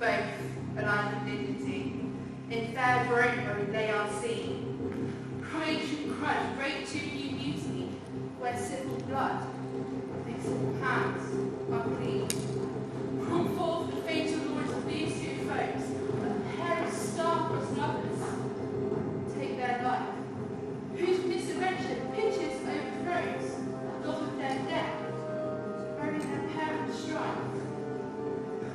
both a land of dignity. In fair Verona they are seen. Coronation crud, break to new beauty, where civil blood, makes hands are clean. From forth the fatal lords of these two foes, a pair of star-crossed lovers take their life, whose misadventure pitches overthrows, doth with their death, bury their parents' strife.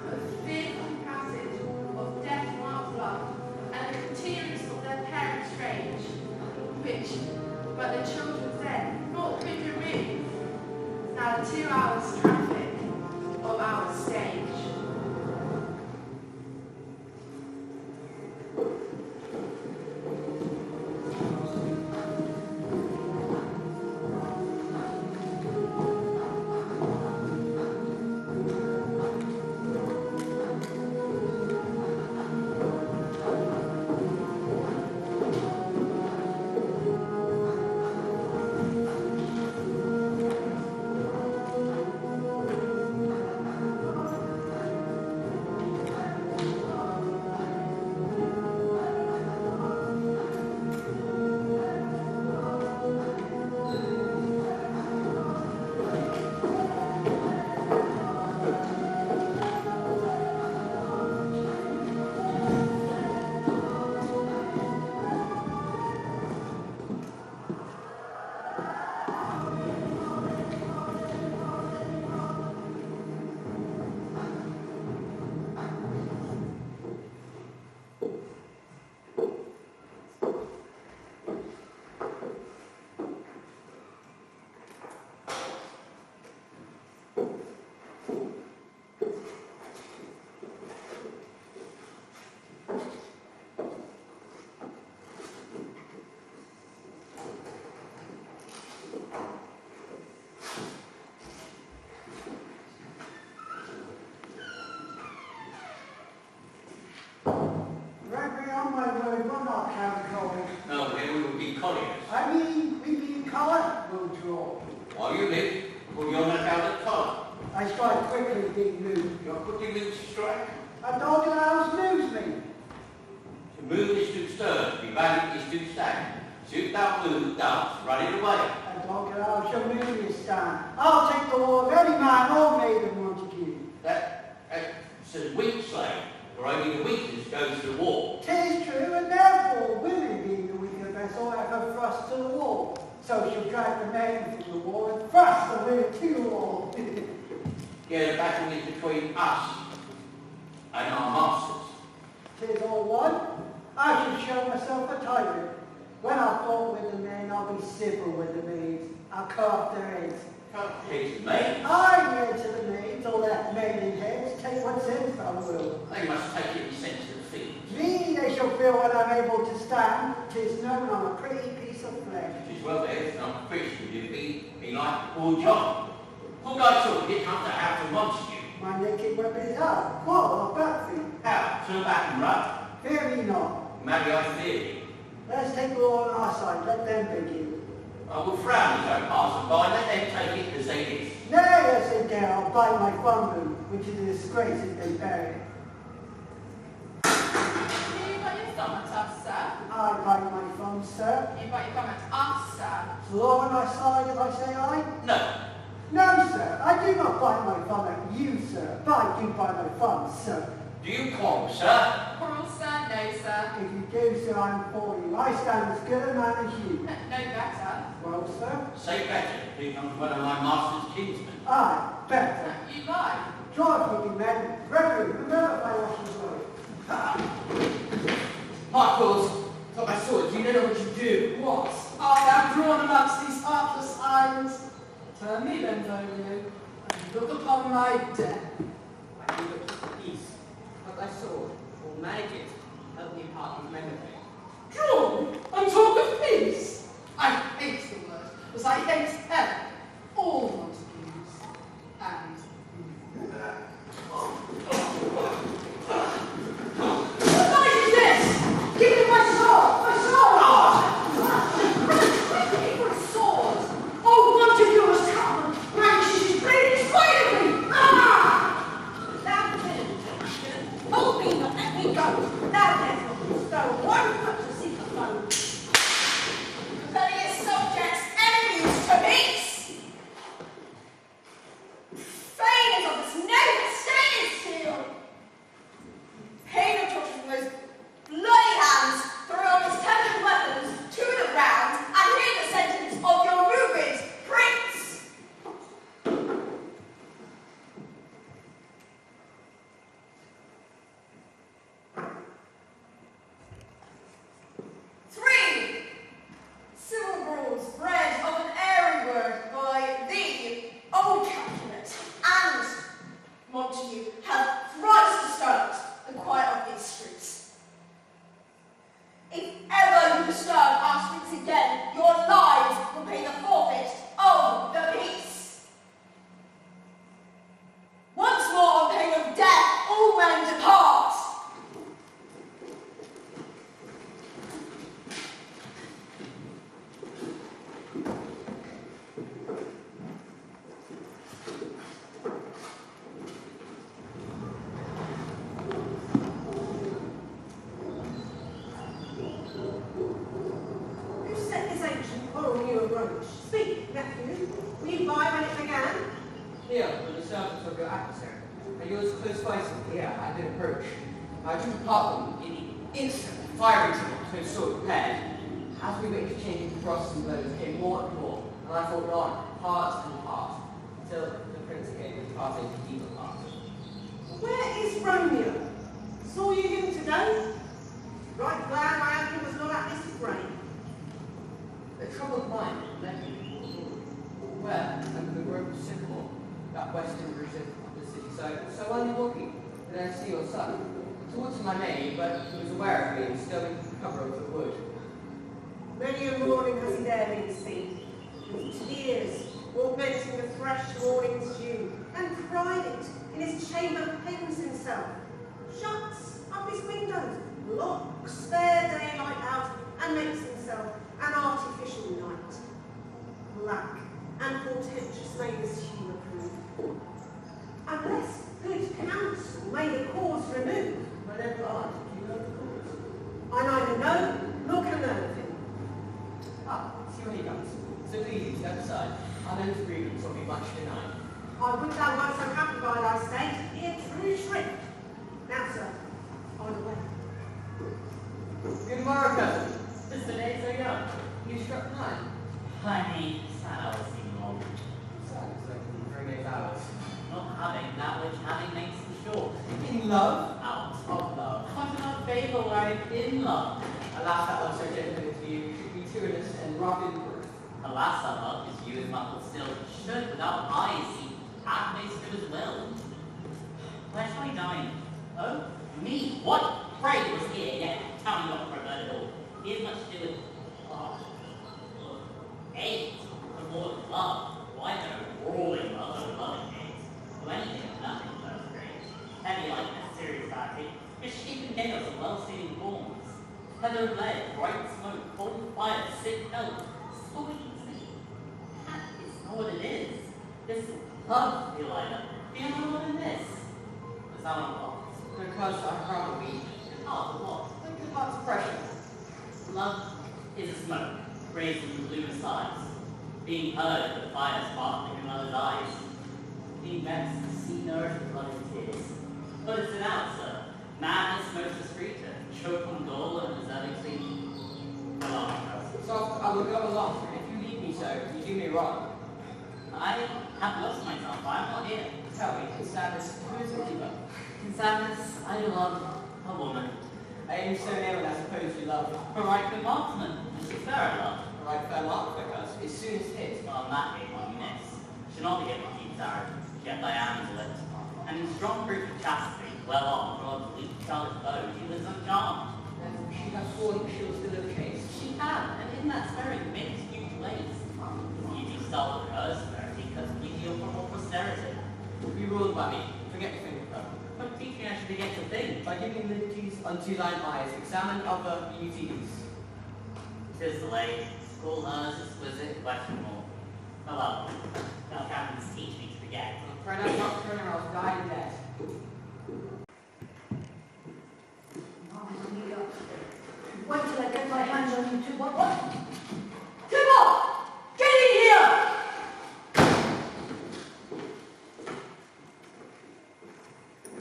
A fearful passage of death-marked love, and the continuance of their parents' rage, which, but the children's dead, naught could remove. Now 2 hours traffic of our stage. I'll take the war of any man or maid of Montague. That says weak slave, for only the weakest goes to war. 'Tis true, and therefore women being the weaker vessel have her thrust to the wall. So she'll drag the men from the wall and thrust the women to the wall. Yeah, the battle is between us and our masters. 'Tis all one. I should show myself a tyrant. When I fought with the men, I'll be civil with the maids. I'll cut off their heads. Cut off heads, mate? I head to the maids, all that maiden heads. Take what's in, I will. They must take it and send to the fields. Me they shall feel when I'm able to stand. 'Tis known I'm a pretty piece of flesh. 'Tis well there, it's not Christian, you be like poor John. Poor guy took it comes to house of Montague. My naked weapon is out. Quarrel or battery. How? Turn back and run? Fear me not. Maybe I fear thee. Let's take the law on our side. Let them begin. I will frown as I pass by, let them take it as they wish. Nay, I said there, I'll bite my thumb root, which is a disgrace if they bury it. You got your thumb at us, sir? I bite my thumb, sir. You got your thumb at us, sir? Is the law on my side if I say I? No. No, sir. I do not bite my thumb at you, sir. But I do bite my thumb, sir. Do you quarrel, sir? Quarrel, sir? No, sir. If you do, sir, I'm for you. I stand as good a man as you. No better. Well, sir? Say better. Here comes one of my master's kinsmen. Aye, better. You lie. Drive with me, men. Gregory, remember my Russian word. Michaels, thought I saw it. You know what you do. What? Art thou drawn amongst these heartless islands? Turn me then, Romeo, and look upon my death. I do look for peace, but thy sword, or manage it, help me impart his memory. Drawn and talk of peace? I hate the word, as I hate heaven, all Montagues, and what night is this? Give me my sword! My sword! Give me my sword! Oh, Montague has come! Branches his blade in spite of me! Ah! That didn't. Hold me Who set this ancient quarrel you approach? Speak, nephew. Were you by when it began? Here, with the servants of your adversary. And yours close by to me. Here, I did approach. I drew apart them in the instant, firing to his sword prepared. As we were interchanging crosses and blows, it came more and more, and I fought on, heart and heart, till the prince came and passed into deeper part. Where is Romeo? Saw you him today? Right glad my uncle was not at this brain. The troubled mind led me where, under the grove of sycamore, that western region of the city side, so while you walking, did I see your son, towards my maid, but he was aware of me and still in cover of the wood. Many a morning has he there been seen, with tears augmenting the fresh morning's dew, and private in his chamber pens himself, shuts up his windows, blocks their daylight out, and makes himself an artificial night. Black and portentous may this hue approve, unless good counsel may the cause remove. Whatever art, do you know the cause? I neither know nor can learn of him. Ah, see where he comes. So please, step aside. Our men's grievance will be much denied. I would thou wert so happy by thy state, hear true shrift. Now, sir, on the way. Good morrow, cousin. Is the day so young? You struck 9. Honey, sad hours seem long. Sad, it's like 3 hours. Not having that which having makes them short. In love? Out. Of love. What an unfavourable word in love. Alas, that love so gentle to you should be tyrannous and robbed in birth. Alas, our love is you as muffled still should without eyes see at may still as well. Where shall I dine? Oh, me? What? Pray was here, yet tell me not for a bird at all. Here's much to do with hate, the more than love. Why there are roaring love and loving hate? To anything of nothing first grade. Heavy like a serious battery, misshapen chaos of well-seeming forms. Heather of lead, bright smoke, cold fire, sick health, smoking sleep. That is not what it is. This love, Elida. Do you know what it is? Is that what? Because I'm probably Oh, what? good heart's pressure. Love is a smoke, raised from the blue skies, being heard with the fire sparkling in mother's eyes, being vexed to see nourished with blood and tears. But it's an out, sir. Madness most discreeter, choke on goal and deserving sleep. Go on, cousin. Soft, I will go along, and if you leave me so, you do me wrong. I have lost myself, I am not here. Tell me, Constance, who is it you love? In sadness, I love a woman. I am so near, and I suppose you love her. A right good marksman, and she's fair enough. Right fair mark, because as soon as hit, On that game one you miss. Should not be able to keep arrogant, yet Diana's lips. And in strong proof of chastity, well on, God's weak childish bow, she lives uncharmed. and she has sworn she'll still have chased. She can, and in that spirit makes huge ways. Easy style of her severity, cuts easy up for posterity. Be ruled by me, forget to think of her. But teach me how to begin to think. By giving liberties unto thine eyes, examine other beauties. 'Tis the lady, call hers exquisite, questionable. Oh well, thou canst teach me to forget. I'm afraid I'm not turning, or I'll die in debt. Wait till I get my hands on you two. What? Tybalt! Get in here!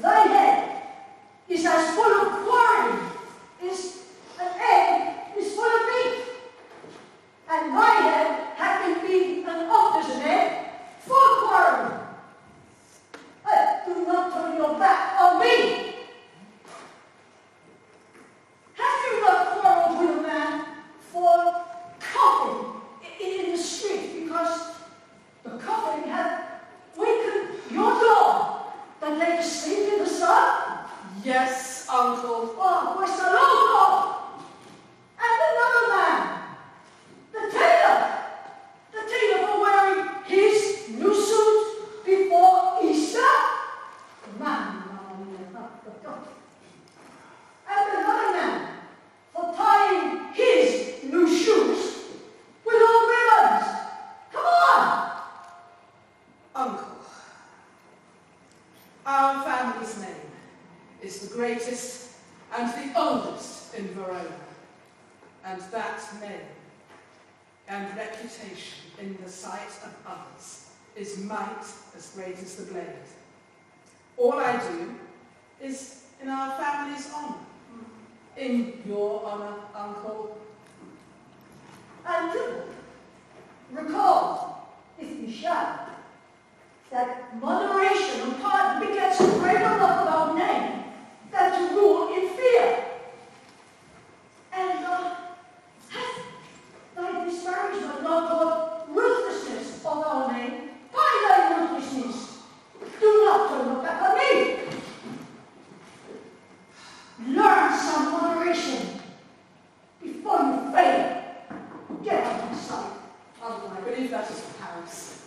Thy head is as full of quarreling as an egg is full of meat. And my head, having been an officer's head, full of quarreling. Do not turn your back on me! Have you not quarreled with a man for coughing in the street because the coughing had weakened your dog that lay asleep in the sun? Yes, uncle. Oh, questo loco! And another man, the tailor for wearing his new suit before Easter? Man, and another man for tying his new shoes with old ribbons. Come on! Uncle, our family's name is the greatest and the oldest in Verona. and that name and reputation in the sight of others is might as great as the blade. All I do is in our family's honour. In your honour, uncle. And Tybalt, recall, if you shall, that moderation and pardon begets a greater love of our name than to rule in fear. And hath thy disparagement not brought ruthlessness of our name by thy ruthlessness? Do not turn your back on me. Learn some moderation before you fail. Get out of my sight. Uncle, I believe that is for Paris.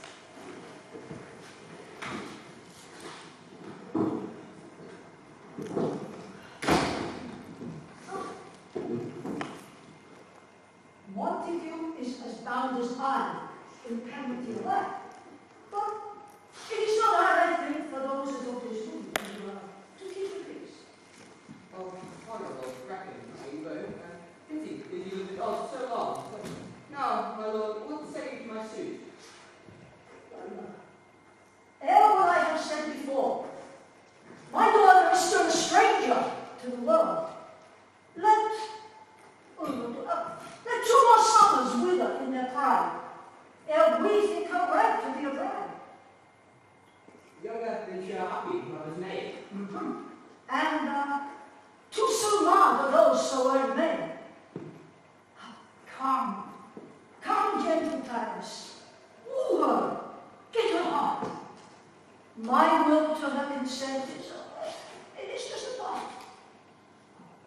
Montague is as bound as I in penalty of life. But it is not hard, I think, for those of this room to keep the peace. Oh, honourable, reckon, you both. Pity, did you live with us so long? Now, my lord, what say you to my suit? Ere what I have said before, my daughter is still a stranger to the world. Let two more summers wither in their pride, ere we think her right to be a bride. Younger than she are happy, mother's maid. And too soon are those so early men. Come, gentle Paris, woo her, get her heart. My will to her consent is just a thought.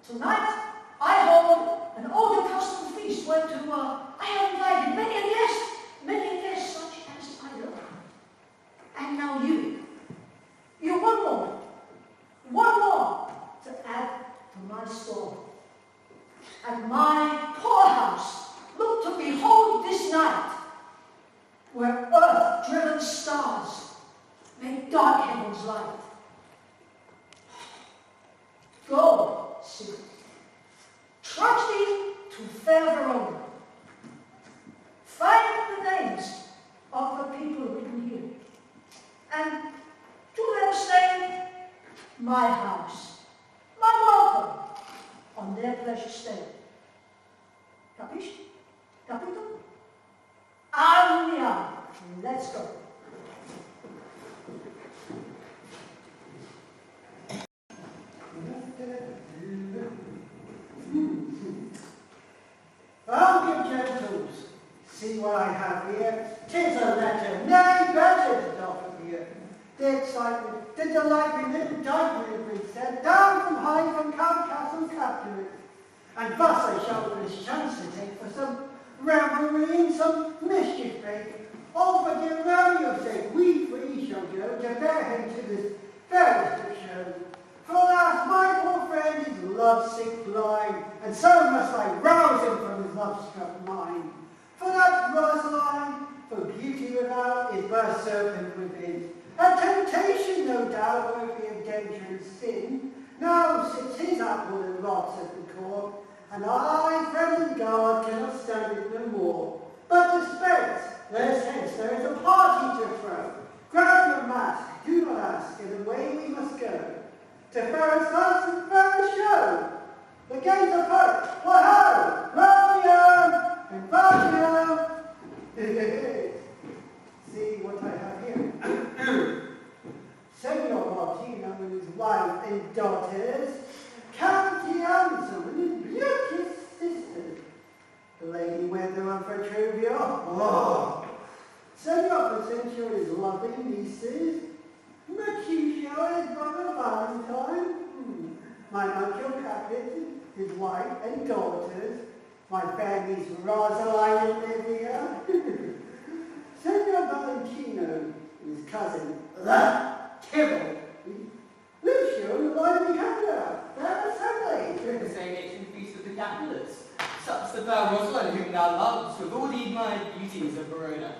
Tonight, I hold an old accustomed feast where I have invited many a guest such as I love. And now you one more to add to my store. At my poorhouse, look to behold this night, where earth-driven stars make dark heaven's light. Go, Sir. Trudge thee to fair Verona. Find the names of the people written here, and to them say, my house, my welcome, on their pleasure stay. Capisci? Capito? Andiamo. Let's go. Well, good gentles, see what I have here. 'Tis a letter, nay, better to top of here. The excitement, the delight little diary said, down from high from Castle Capulets. And thus I shall with this chance to take for some revelry and some mischief break. All for dear Romeo's sake, we three shall go to bear him to this fairest show. For alas, my poor friend is lovesick blind, and so must I rouse him from his love-struck mind. For that Rosaline, for beauty without, is but serpent within. A temptation, no doubt, worthy of danger and sin. Now sits his apple and rots at the core, and I, friend and guard, cannot stand it no more. But dispense, there's hence, there is a party to throw. Grab your mask, do not ask, and away we must go. To Ferris dance and Ferris show. The gates are put, what-ho! Romeo and Montague! See what I have here. Senor Martino and his wife and daughters, Count Anselm and his beauteous sisters, the lady Wendell for Trivia, Senor Placentia and his lovely nieces, Mercutio and his brother Valentine, my uncle Capulet, his wife and daughters, my family's Rosaline and Livia, Senor Valentino and his cousin, Tybalt, Lucio and the lively Capulets, their assembly. The same ancient feast of the Capulets. Such the fair Rosaline whom thou lovest, with all the admired beauties of Verona.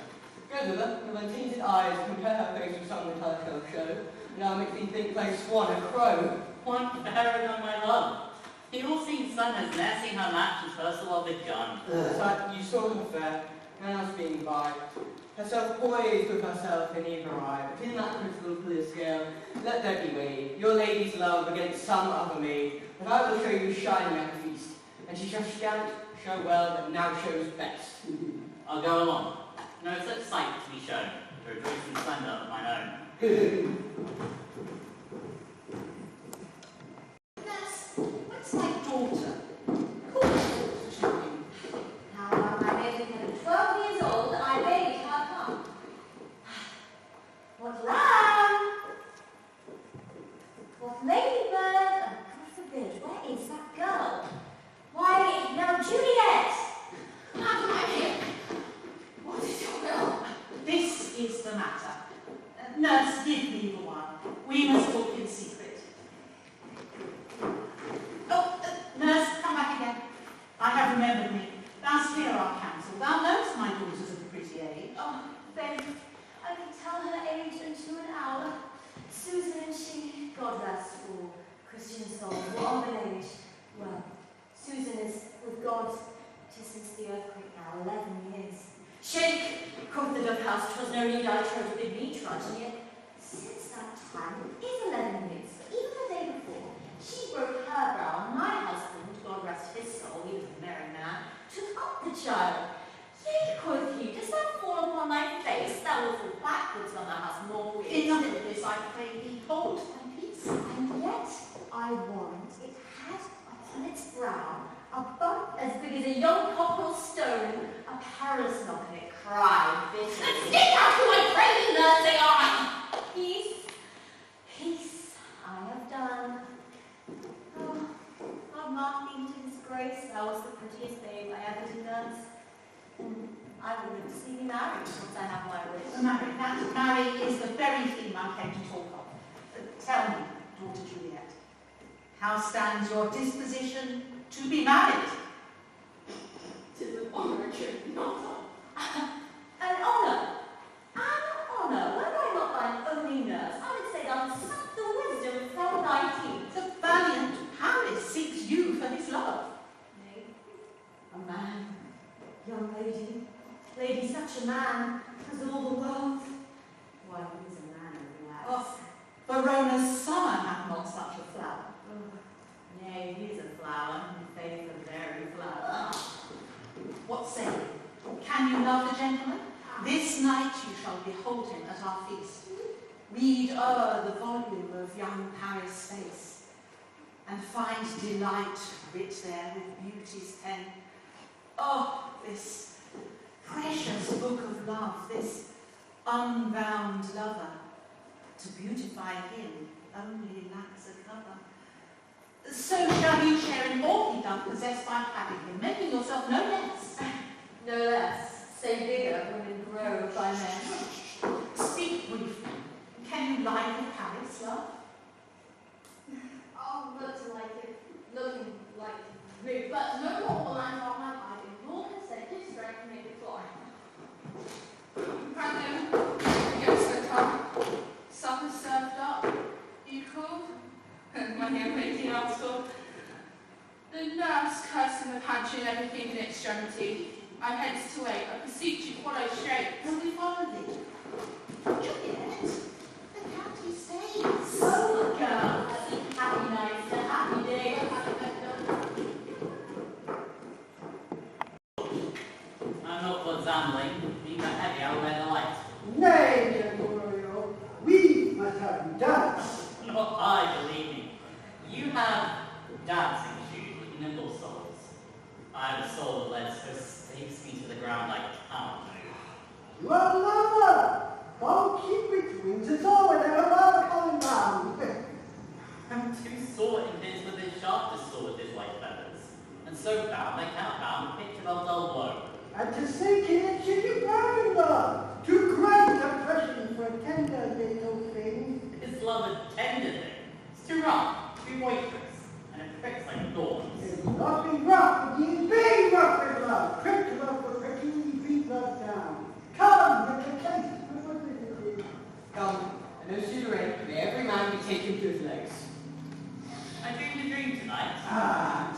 Go thither, with untainted eyes, compare her face with some that I shall show. Now make thee think thy swan a crow. One fairer than my love. He all seems son has never seen her match and first of all with John. So you saw them fair, and us being by. Herself poised with herself in either eye, but in that critical clear scale, let there be weighed your lady's love against some other maid, but I will show you shining at the feast, and she shall scant, show well, but now shows best. I'll go along. No such sight to be shown, to rejoice in splendour of mine own. Nurse, what's my daughter? Call my daughter to you. Now, my maiden had 12 years old, and I bade her come. What lamb? What ladybird? Oh, God forbid, where is that girl? Why, no, Juliet! My dear, what is your will? This is the matter. Nurse, give me the one. We must talk in secret. Oh, nurse, come back again. I have remembered me. Thou hear our counsel. Thou knowest my daughter's of a pretty age. Oh, babe, I can tell her age into an hour. Susan and she, God rest all Christian souls, were of an age. Well, Susan is with God since the earthquake now, 11 years. Shake, quoth the dove house, 'twas no need I trod to bid me trudge, and yet since that time it is 11 years, for even the day before, she broke her brow, and my husband, God rest his soul, he was a merry man, took up the child. Yea, quoth he, dost thou fall upon thy face, thou wilt fall backwards when thou hast more wit. Enough of this, I pray thee. Hold thy peace. And yet, I warrant, it had upon its brow a bump as big as a young poplar stone, a perilous knock, and it cried bitterly. Stick out to my praying, nurse, say I! Peace, peace, I have done. Oh, God mark thee to his grace, thou was the prettiest babe I ever did nurse. I will live to see thee married once I have my wish. Marry is the very thing I came to talk of. Tell me, daughter Juliet, how stands your disposition to be married? 'Tis an honour, true, not all. An honour! An honour! Were I not thine only nurse, I would say thou sucked the wisdom from thy teeth. The valiant Paris seeks you for his love. Nay, a man, young lady, such a man, as all the world. Why, he is a man of wax. Oh, Verona's summer hath not such a flower. Oh, nay, he is a flower, in faith a very flower. What say you? Can you love the gentleman? This night you shall behold him at our feast. Read o'er the volume of young Paris' face, and find delight writ there with beauty's pen. Oh, this precious book of love, this unbound lover, to beautify him only lacks a cover. So shall you share in all he doth possess by having him, making yourself no less. No less, say bigger, women grow by men. Speak briefly. Can you lie with Paris, love? I'll look to like it, looking like rude, but no more will I not my body, nor consecutive strength to make it fly. Brandon, against the time, supper served up, you called, and my hair making article. The nurse cursing the pantry and everything in extremity. I hence to wait, I beseech you follow straight. Will we follow thee? Juliet, the county stays. Oh, girl, happy night, a happy day. I'm not for examining, being that heavy, I'll wear the light. Nay, dear Romeo, we must have you dance. Not I, believe me. You have dancing shoes with nimble soles. I have a soul that so stakes me to the ground like a cow. You are a lover. Don't keep between us all whenever I'm coming round. I'm too sore in his with his sharpest sword with his white feathers. And so bound I cannot bound a picture of a dull blow. And to seek it, should you burn love? Too great a passion for a tender little thing. His love a tender thing. It's too rough, too boisterous, and it pricks like thorns. It's not be rough, but you be rough with love. Prick love for pricking, beat love down. Come, make a case for liberty. Come, and no sooner in, may every man be taken to his legs. I dreamed a dream tonight. Ah,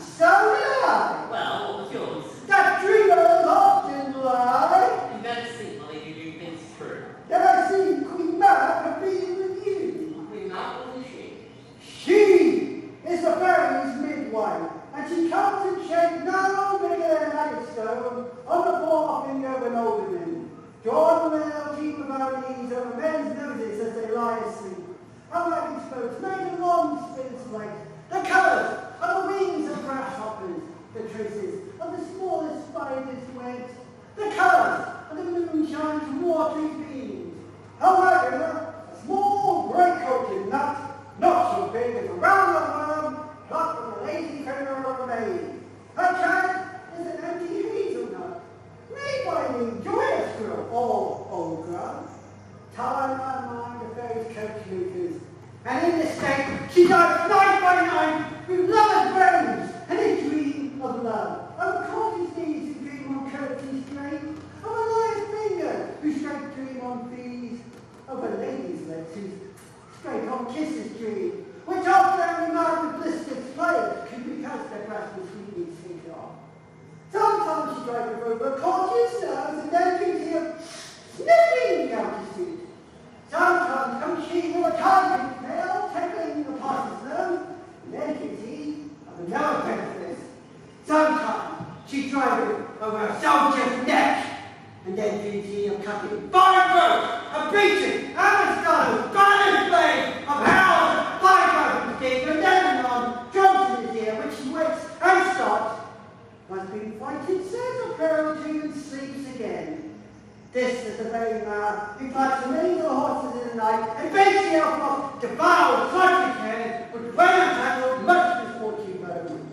latest went, the colours of the moonshine's watery beams. However, a small grey-coated nut, not so big as a round worm, plucked from the lazy finger of a maid. Her child is an empty hazelnut, made by an joyous girl, all old girl. Time my mind the fairies calculators, and in this state she dies night by night with lover's brains and a dream of love. Of courte's knees who dream on courtesy straight, of a liar's finger who straight dream on fees, of a lady's lips who straight on kisses dream, which often remark the blistered slaves because their breath was sweetly sweet on. Sometimes she drives over courteous nerves and then gives him sniffing down the street. Sometimes comes she with a target nail, tickling the parson's nose, and then gives he of another benefit. Sometimes she drives over a soldier's neck, and then gives he of cutting fire birds, of beating, Aristotle, banished blade, of howls, fire birds, and then on drums in his ear, which he wakes and stops. Must be fighting says a prayer or two and sleeps again. This is the very man who fights the millions of horses in the night and bakes the elf off, devoured, psychic head, with well-tangled, much misfortune bone.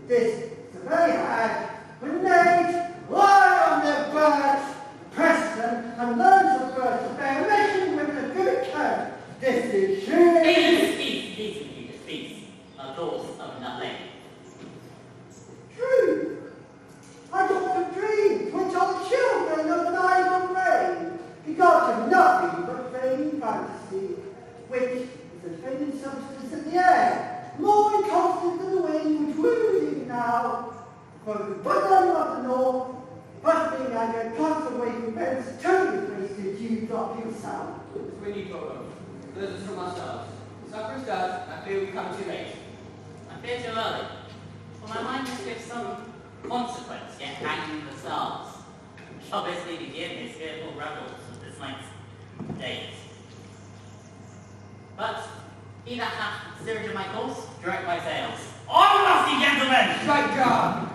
This is the very hand when knaves lie on their backs, press them, and learn to burst the bear mission with a good curve. This is she. Peace. Of course, of nothing. True. I got the dreams which are children of night and rain. He got to nothing but vain fantasy, which is a faded substance in the air, more inconstant than the wind which woos him now. For the bosom of the north, but being angered, casts away from beds, turning his face to dew drop himself. It's when you talk of. This is from ourselves. Supper is done, I fear we come too late. I fear too early, for my mind must give some consequence yet hanging in the stars. Obviously begin his fearful revels of this night's date. But he that hath steered my course, direct my sails. On, lusty gentlemen! Right, John!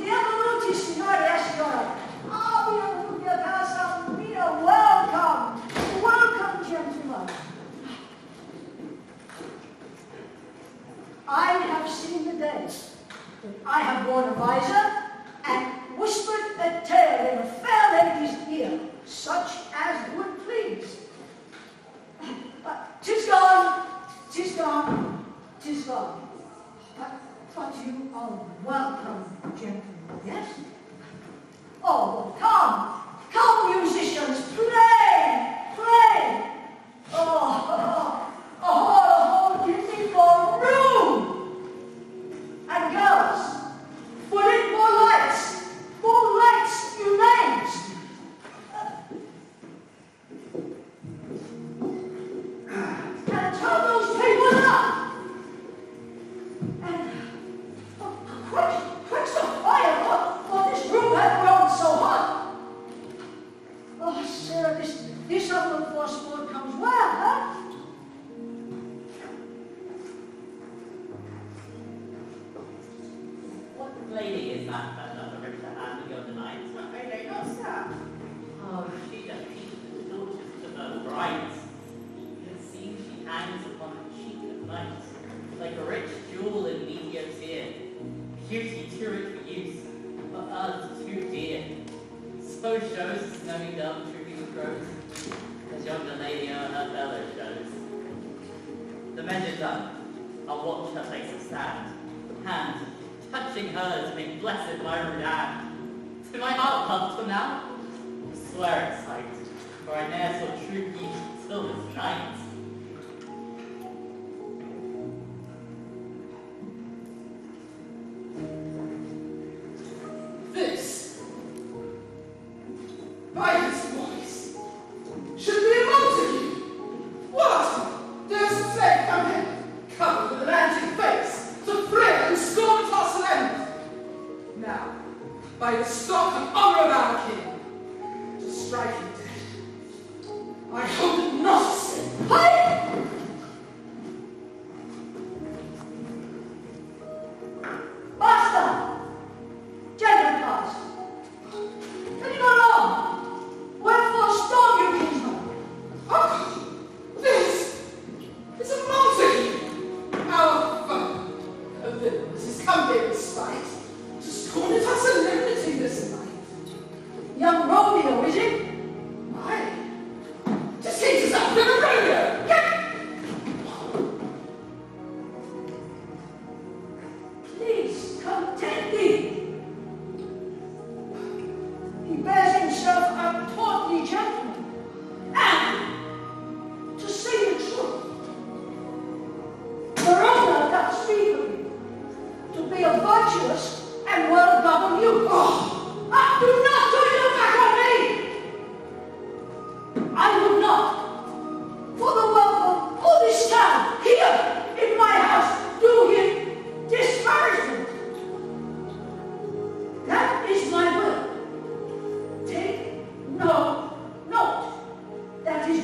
Benvenuti, signore e signore. Oh, we have casa mia. Welcome, gentlemen. I have seen the day when I have worn a visor and whispered a tale in a fair lady's ear, such as would please. But 'tis gone, 'tis gone, 'tis gone. But you are welcome, gentlemen, yes? Oh, come, musicians, play! Oh, give me more room! And girls, put in more lights, you names! And turn those tables up! And quench the fire, for this room hath grown so hot. Oh, sir, this upward for sport comes well, huh? What lady is that doth the river hand the other night? I know not, sir. Oh, she doth teach the daughters to the brides. It seems she hangs upon her cheek at night, like a rich jewel in meteor tear. Beauty too rich for use, but us too dear. So shows the snowy dove tripping the crows, as yonder lady o'er her bellow shows. The measure done, I'll watch her place of stand, hand touching hers, make blessed my rude hand. To my heart pumped till now, I swear at sight, for I ne'er saw true beauty till this night. This, by his voice, should be a Montague. What? There's a slave come in, covered with an antique face, to thrill and scorn and toss and end. Now, by the stock and honour of our king, to strike him dead. I hope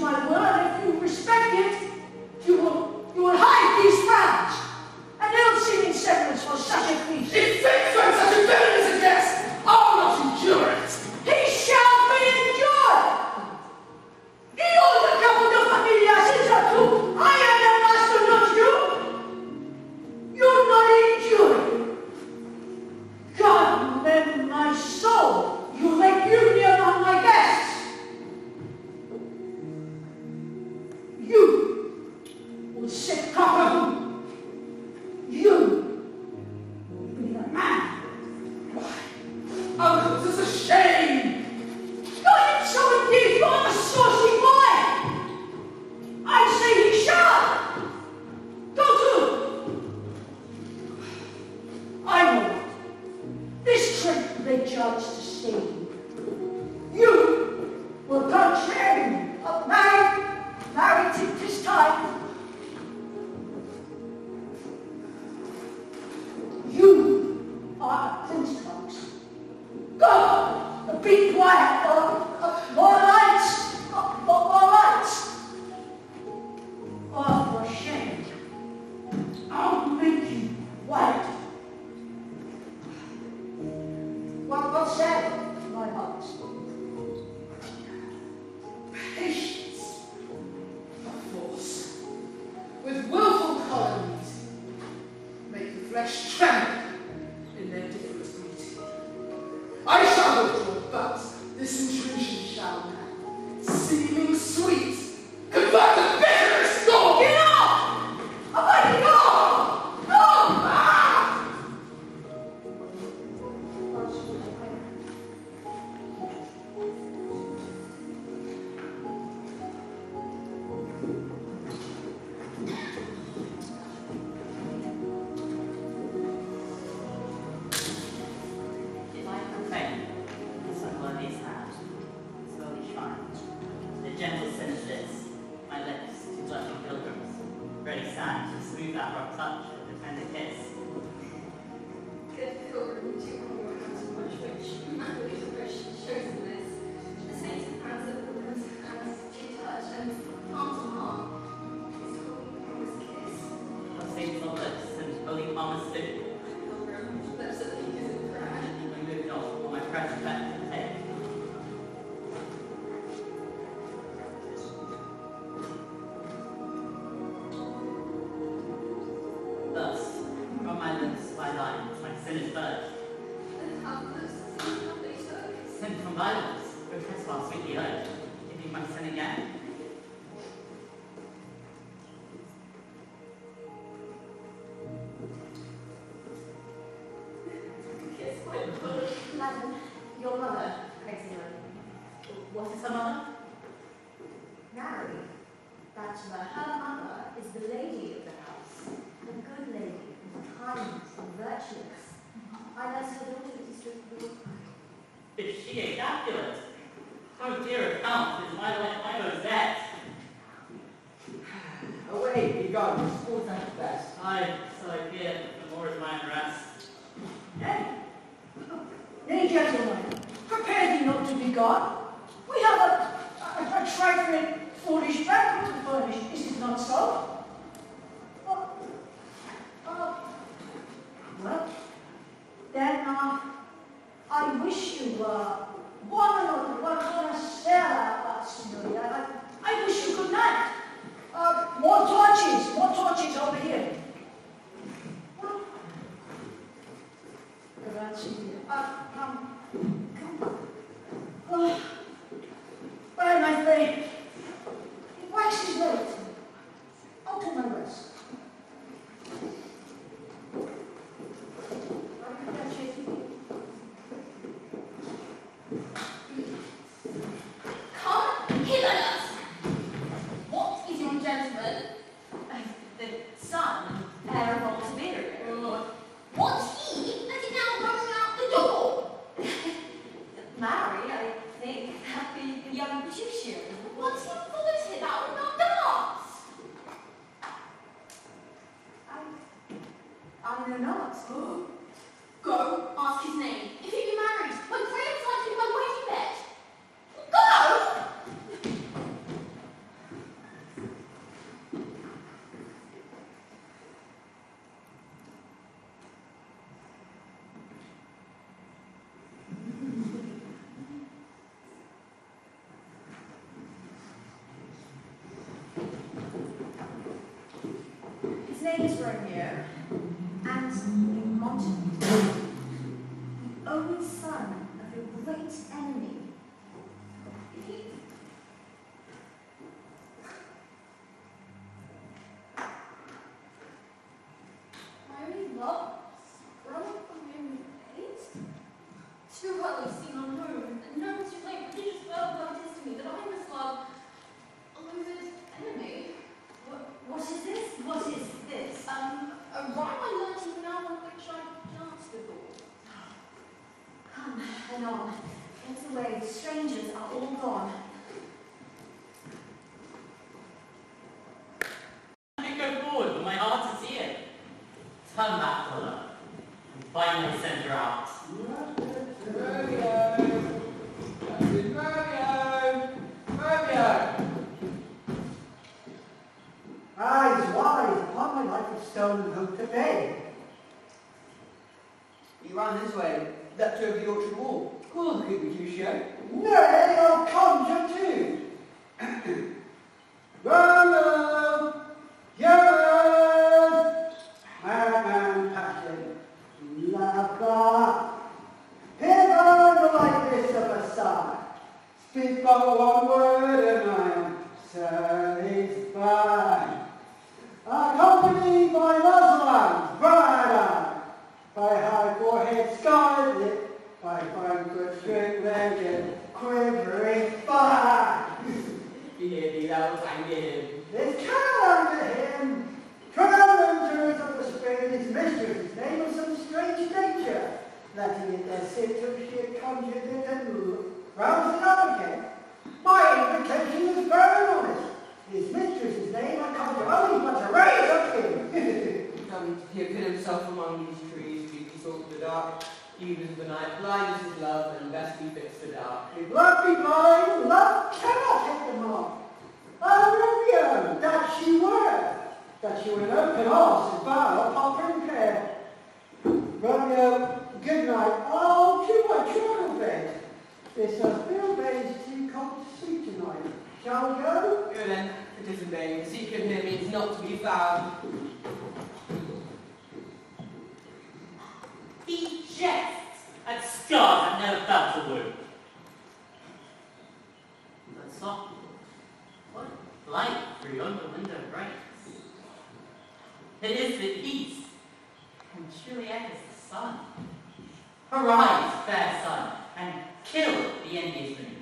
my will, and if you respect it, you will hide these crowns, and ill-seeming semblance for such a feast. If fit for such a villain as a guest, I'll not endure it. He shall be enjoyed. Io the capo de famiglia senza tu, I am the master, not you. You're not enjoyed. God mend my soul, you make union on my guests. You will sit proper. You will be the man. Uncle, this is a shame. God, so indeed, you are a saucy boy. I say he shall. Go to. I know it. This trick they judge to sting. You will come train of married to this time. You are a prince, folks. Go! Be quiet! More lights! More lights! Oh, for shame. I'll make you white. What said, my heart? Patience. A force. With willful colonies, make the flesh tremble in their different beauty. I shall withdraw, but this intrusion shall now, seeming sweet, convert to bitterest scorn. Get out! Away, go! No! Ah! If I profane this unworthy sound, slowly shrine, the gentle sin is this, my lips to blushing pilgrims, ready stand to smooth that rough touch with a tender kiss. Good pilgrim to your house of much which manly depression shows in this. The saints and hands of pilgrims, hands to touch and palm to palm. His holy promised kiss. Of saints on lips and holy promise stood, Pilgrim, lips of the fingers in prayer. I moved on for my present back to take. Thus, from my lips by line, my sin is purged. And how close to see how they took. Sin from violence, O trespass sweetly urged, if you might sin again. Kiss my pilgrim. Madam, your mother, crazy one. What is her mother? Mary, bachelor, her mother is the lady of the house, a good lady, kind and virtuous. I nurse her daughter to strictly. Is she a Capulet? How dear account is my Rosette? Away, be gone. All thanks best. Aye, so I fear, the more is my unrest. Nay, gentlemen, prepare thee not to be gone. We have a trifling, foolish banquet to furnish, is it not so? Well, then I wish you one connoisseur, signoria. I wish you good night. More torches over here. Grazie. Come. Well, my friend, it waxes late. I'll do my rest. Come hither, nurse. What is your gentleman? The son, heir of old Siberia. What's he that is now running out the door? Mary, I think that the young Patrician. What's he followed here that would not dance? I know not. Go, ask his name. If he be married, when pray inside him by waiting bed. Go! name is Romeo, and Montague, the only son of your great enemy. My only love sprung from him days. Too well I've seen unknown, and known to play prodigious verbal is to me that I must love a loathed enemy. What is this? What is this? A rhyme I learnt even now on which I danced before. Come and on. Get away. The strangers are all gone. I go forward, but my heart is here. Turn that colour, and finally send her out. Romeo! Romeo! Eyes wide, upon my life of stone and hope to bed. You ran this way, leapt over the orchard wall. Cool, the Mercutio. Nay, I'll conjure too. Romeo! Juliet! Madman passion, lover. Hither the likeness of a sigh. Speak but one word and I am satisfied. Accompanied by muzzle bright eye, by high forehead scarlet lip, by fine foot straight-legged, quivering fire. You hear me, that was angry him. This cannot under him. Travelers of the spring, his mistress, name of some strange nature. Letting it there sit till she had conjured it and roused it up again. My invitation is very honest. His mistress's name I conjure only but to raise up him. He hid himself among these trees, deeply sought the dark, even of the night. Blind is his love, and best befits the dark. If love be blind, love cannot hit the mark. Oh, Romeo, that she were an open arse and bow upon her care. Romeo, good night. I'll to my travel bed. This bill bed is too cold to sleep tonight. Shall we go? Go then, it is in vain. The secret here means not to be found. He jests at scars that never felt a wound. But softly, what light through yonder window breaks? It is the east, and Juliet is the sun. Arise, fair sun, and kill the envious moon,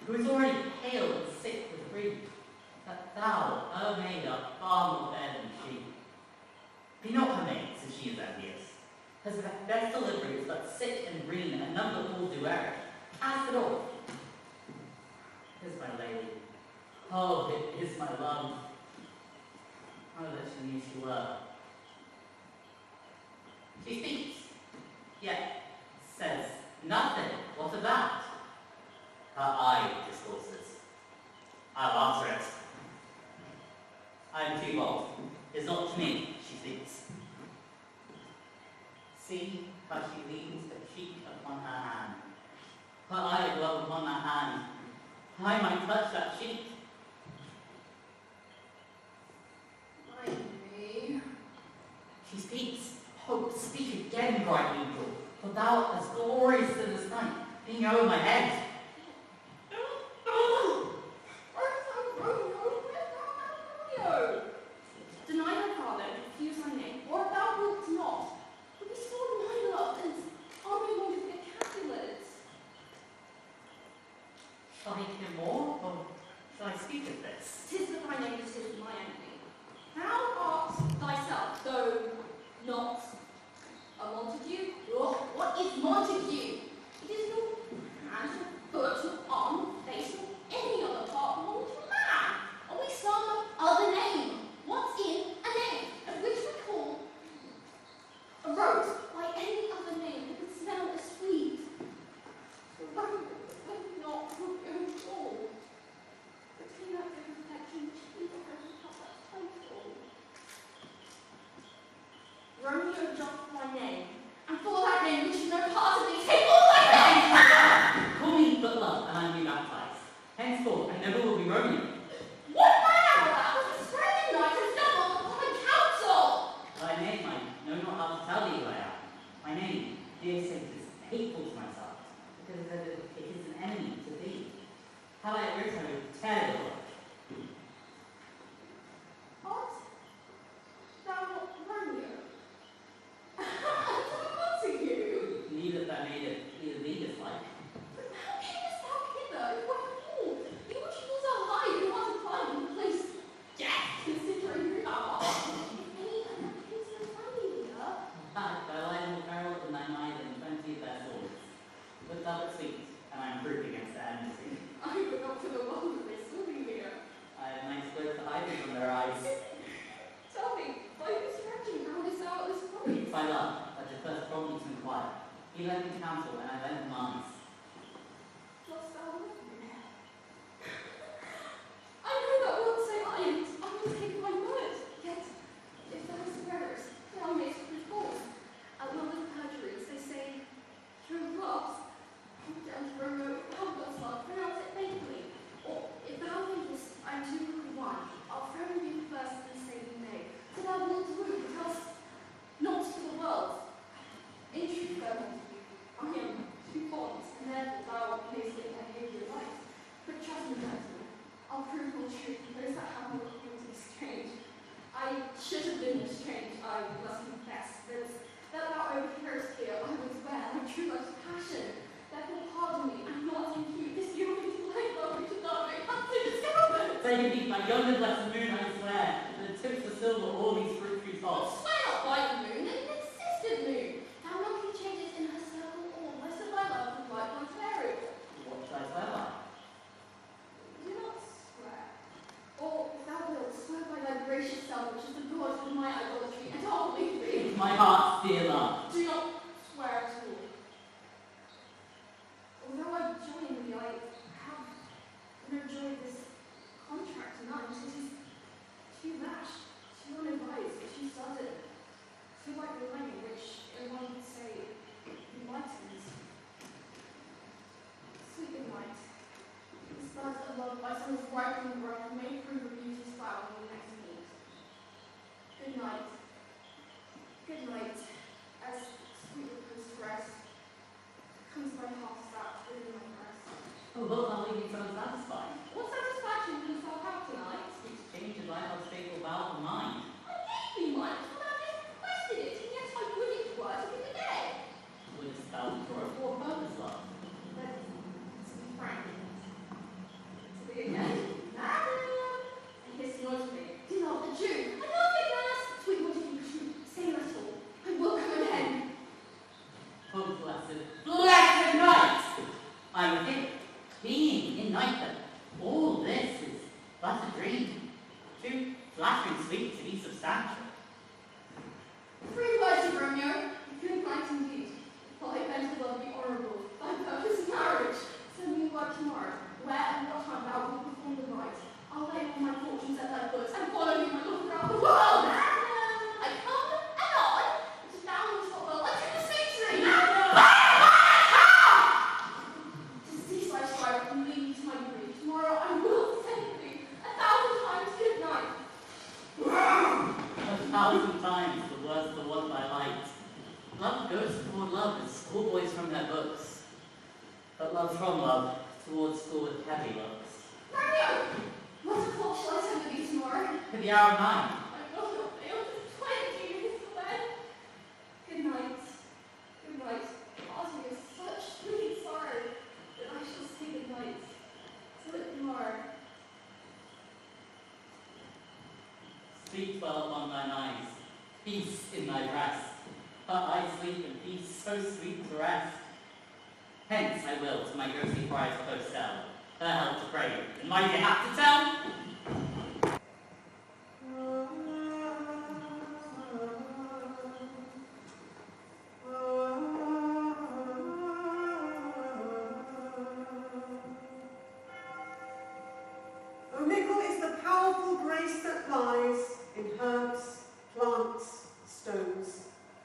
who is already pale and sick with grief, that thou, her maid, art far more fair than she. Be not her maid, since she is envious. Has the best deliveries, but sick and green, and none but fools do err. Ask it all. Is my lady. Oh, it is my love. Oh, that she knew she were. She speaks, yet says nothing. What of that? Her eye discourses. I'll answer it. I am Tybalt. It's not to me she speaks. See how she leans her cheek upon her hand. Her eye dwells upon her hand. I might touch that cheek. Mind me. She speaks. Hope, speak again, bright angel, for thou as glorious in this night, being over my head. Romeo! Deny thy father and refuse thy name, or if thou wilt not, will be sworn my love and army among the Capulets. Shall I hear more, or shall I speak of this? 'Tis that thy name is hid my enemy. Thou art thyself, though not a Montague. Oh, what is Montague? It is no man He lent me counsel, and I lent him mine. Dost thou love me? I know thou wilt say I will take my word. Yet, if thou swearest, thou mayst prove false. At love and perjuries, they say, true loves. And Romeo, if thou dost love, pronounce it faithfully. Or, if thou thinkest I am too good a wife, I'll throw you first and say thee nay. So thou wilt woo, but else not to the world. In truth, fair Montague, I am too fond, and therefore thou mayst think my behaviour right. But trust me, gentlemen, I'll prove my truth, and those that have not come to be strange. I should have been strange, I must confess, but that thou overhearest here, I was aware, my true love's passion. Therefore pardon me, and not impute this human delight love which thou may have to discover. Say indeed, my young and blessed moon, I swear, that the tips of silver all these fruit trees hold. Swear not by the moon, an insistent moon. Thou monkey changes in her circle all, most of thy love is like one variable. What should I swear by? Do not swear. Or, if thou wilt, swear by thy gracious self, which is the God of my idolatry, and I'll believe thee. My heart's dear love. Do not swear at all. Although I join thee, I have no joy of this contract tonight. It is too rash, too unadvised, too sudden, too like the rain, which one would say enlightens. Sweet good night. This bud of love by some ripening growth may prove a beauteous flower when we next meet. Good night. Good night. As sweet repose to rest comes my heart sat within my breast. Oh, wilt thou leave me so unsatisfied? What satisfaction canst thou have tonight? Speech change as I have faithful vow of mine. I gave thee mine, for thou didst requested it, and yet I would it were to be the day. Wouldst thou for a poor purpose, love? But, to be frank, to be again, madam, and his noisily, do not the Jew. I love thee, nurse, sweet Montague, say little, I will come again. Oh, blessed night! I am here, being in night that all this is but a dream. Too flattering sweet to be substantial. 3 words of Romeo, good night indeed. While I bend to love be honourable, thy purpose marriage. Send me word tomorrow, where and what time thou wilt perform the rite. I'll lay all my fortunes at thy foot, and follow you, my love, throughout the world. I come and on, to thou wilt not well, I can say to thee. To cease thy strife and lead me to my grief. Tomorrow I will thank thee 1,000 times good night. 1,000 times the worse the one I liked. Love goes toward love as schoolboys from their books. But love from love towards school with heavy looks. Romeo, what o'clock shall I send thee tomorrow? At the hour of 9. I will not fail to 20 minutes away. Good night. Good night. Parting is such sweet sorrow that I shall say good night. Till it tomorrow. Sleep well upon thine eyes, peace in thy breast. Her eyes sleep and peace so sweet to rest. Hence I will to my ghostly prize close cell, her help to pray, and my behalf to tell. Oh, mickle is the powerful grace that lies in herbs, plants, stones,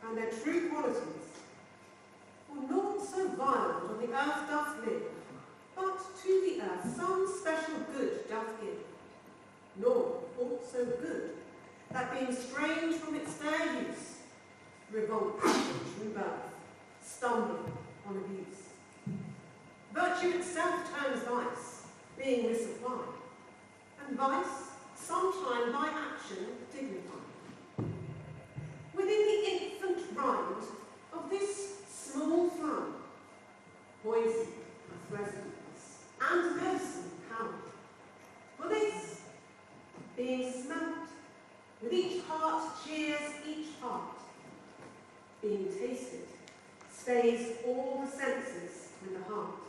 and their true qualities. For naught so violent on the earth doth live, but to the earth some special good doth give. Nor aught so good, that being strange from its fair use, revolt from true birth, stumbling on abuse. Virtue itself turns vice, being misapplied, and vice sometime by action dignified. Within the infant rind of this small flower, poison hath residence, and medicine power. For this, being smelt, with each heart cheers each heart. Being tasted, stays all the senses with the heart.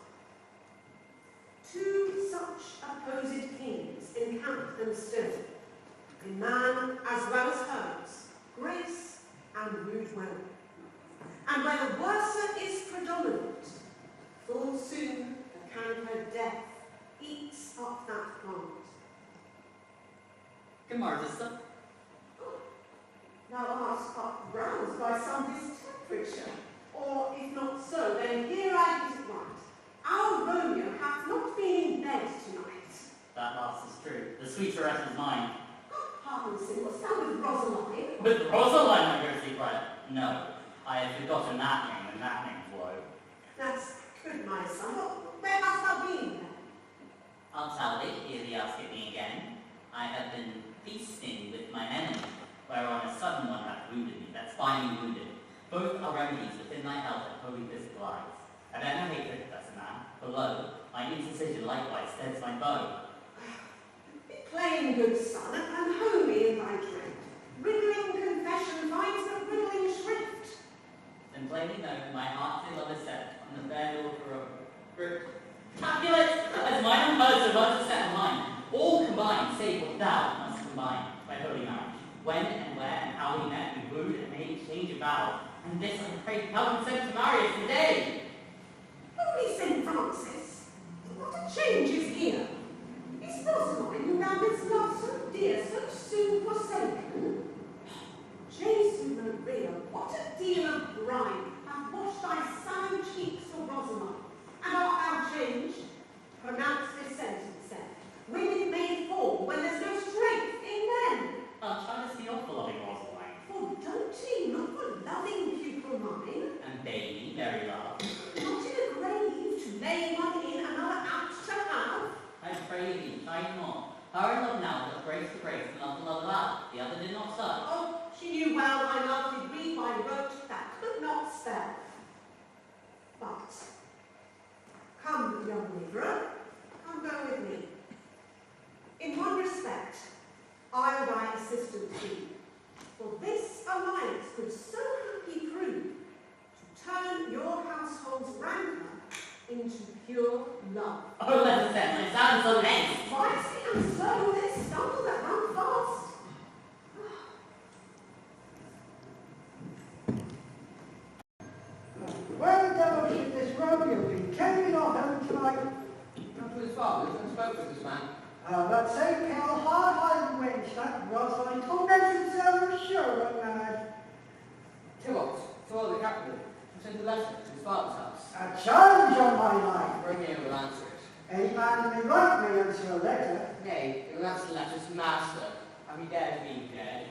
Two such opposed kings encamp them still, in man as well as herbs, grace and rude will. and where the worser is predominant, full soon the canker death eats up that plant. Good morning, sister. Thou art uproused by some distemperature, or if not so, then here I get it right. Our Romeo hath not been in bed tonight. That last is true. The sweeter rest is mine. Pardon, sir, what's that with Rosaline? With Rosaline, my ghostly friend? No, I had forgotten that name, and that name's woe. That's good, my son. Where hast thou been then? I'll tell thee, ere thee ask it me again. I have been feasting with mine enemy, whereon a sudden one hath wounded me, that's finely wounded. Both are remedies within thy health and holy physical eyes. And then I hatred, that's a man, below, mine indecision likewise steads my bow. Be plain, good son, and holy in thy drift. Riddling confession finds the riddling shrift. Then plainly known, my heart to love is set on the fair daughter of Capulets, as mine own words are to set on mine. All combined, save what thou must combine, by holy marriage. When and where and how we met, we wooed and made exchange of vow. And this I pray heaven sent to marry us today. Holy St. Francis, what a change is here! Is Rosaline, who thou didst love so dear, so soon forsaken? Jesu Maria, what a deal of brine hath washed thy sallow cheeks for Rosaline? And art thou changed? Pronounce this sentence then. Women may fall when there's no strength in men. I'll try to see off the loving Rosaline. For doting, not for loving pupil mine. And baby, very love. Not in a grave to lay one in, another out to have. I pray thee, chide not. Her in love now doth grace to grace and love to love aloud. The other did not so. Oh, she knew well my love did read by rote that could not spell. But, come, young labourer, come go with me. In one respect, I'll thy assistant be, for this alliance could so happy prove to turn your household's rancor into pure love. Oh, let us then, my sound so length. Wisely and slow, this stumble that run fast. Where the devil should this Romeo be? Came he not home tonight? Come to his father's and spoke with this man. That same pale, hard-eyed wench, that Rosaline, tormented himself, sure, but mad. Tybalt, to all the Capulet, who sent a letter to his father's house. A challenge on my life. Romeo will answer it. Any man may write me answer a letter. Nay, he will answer the letter's master. Have he dared to be dead?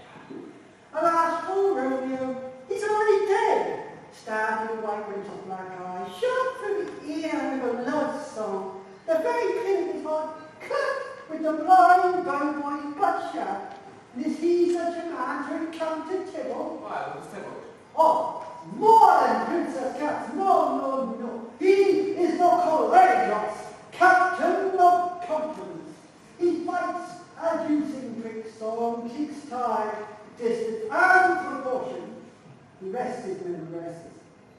Alas, poor Romeo, he's already dead. Stabbed in the white rinse of black eye, shot through the ear with a love song. The very pin of his heart cut with the blind bone boy's bloodshot. And is he such a man to encounter Tybalt? Why, what was Tybalt? Oh, more than Princess Cat. No. He is no courageous captain of compliments. He fights as using Brixham, keeps time, distance, and proportion. The rest is memorized.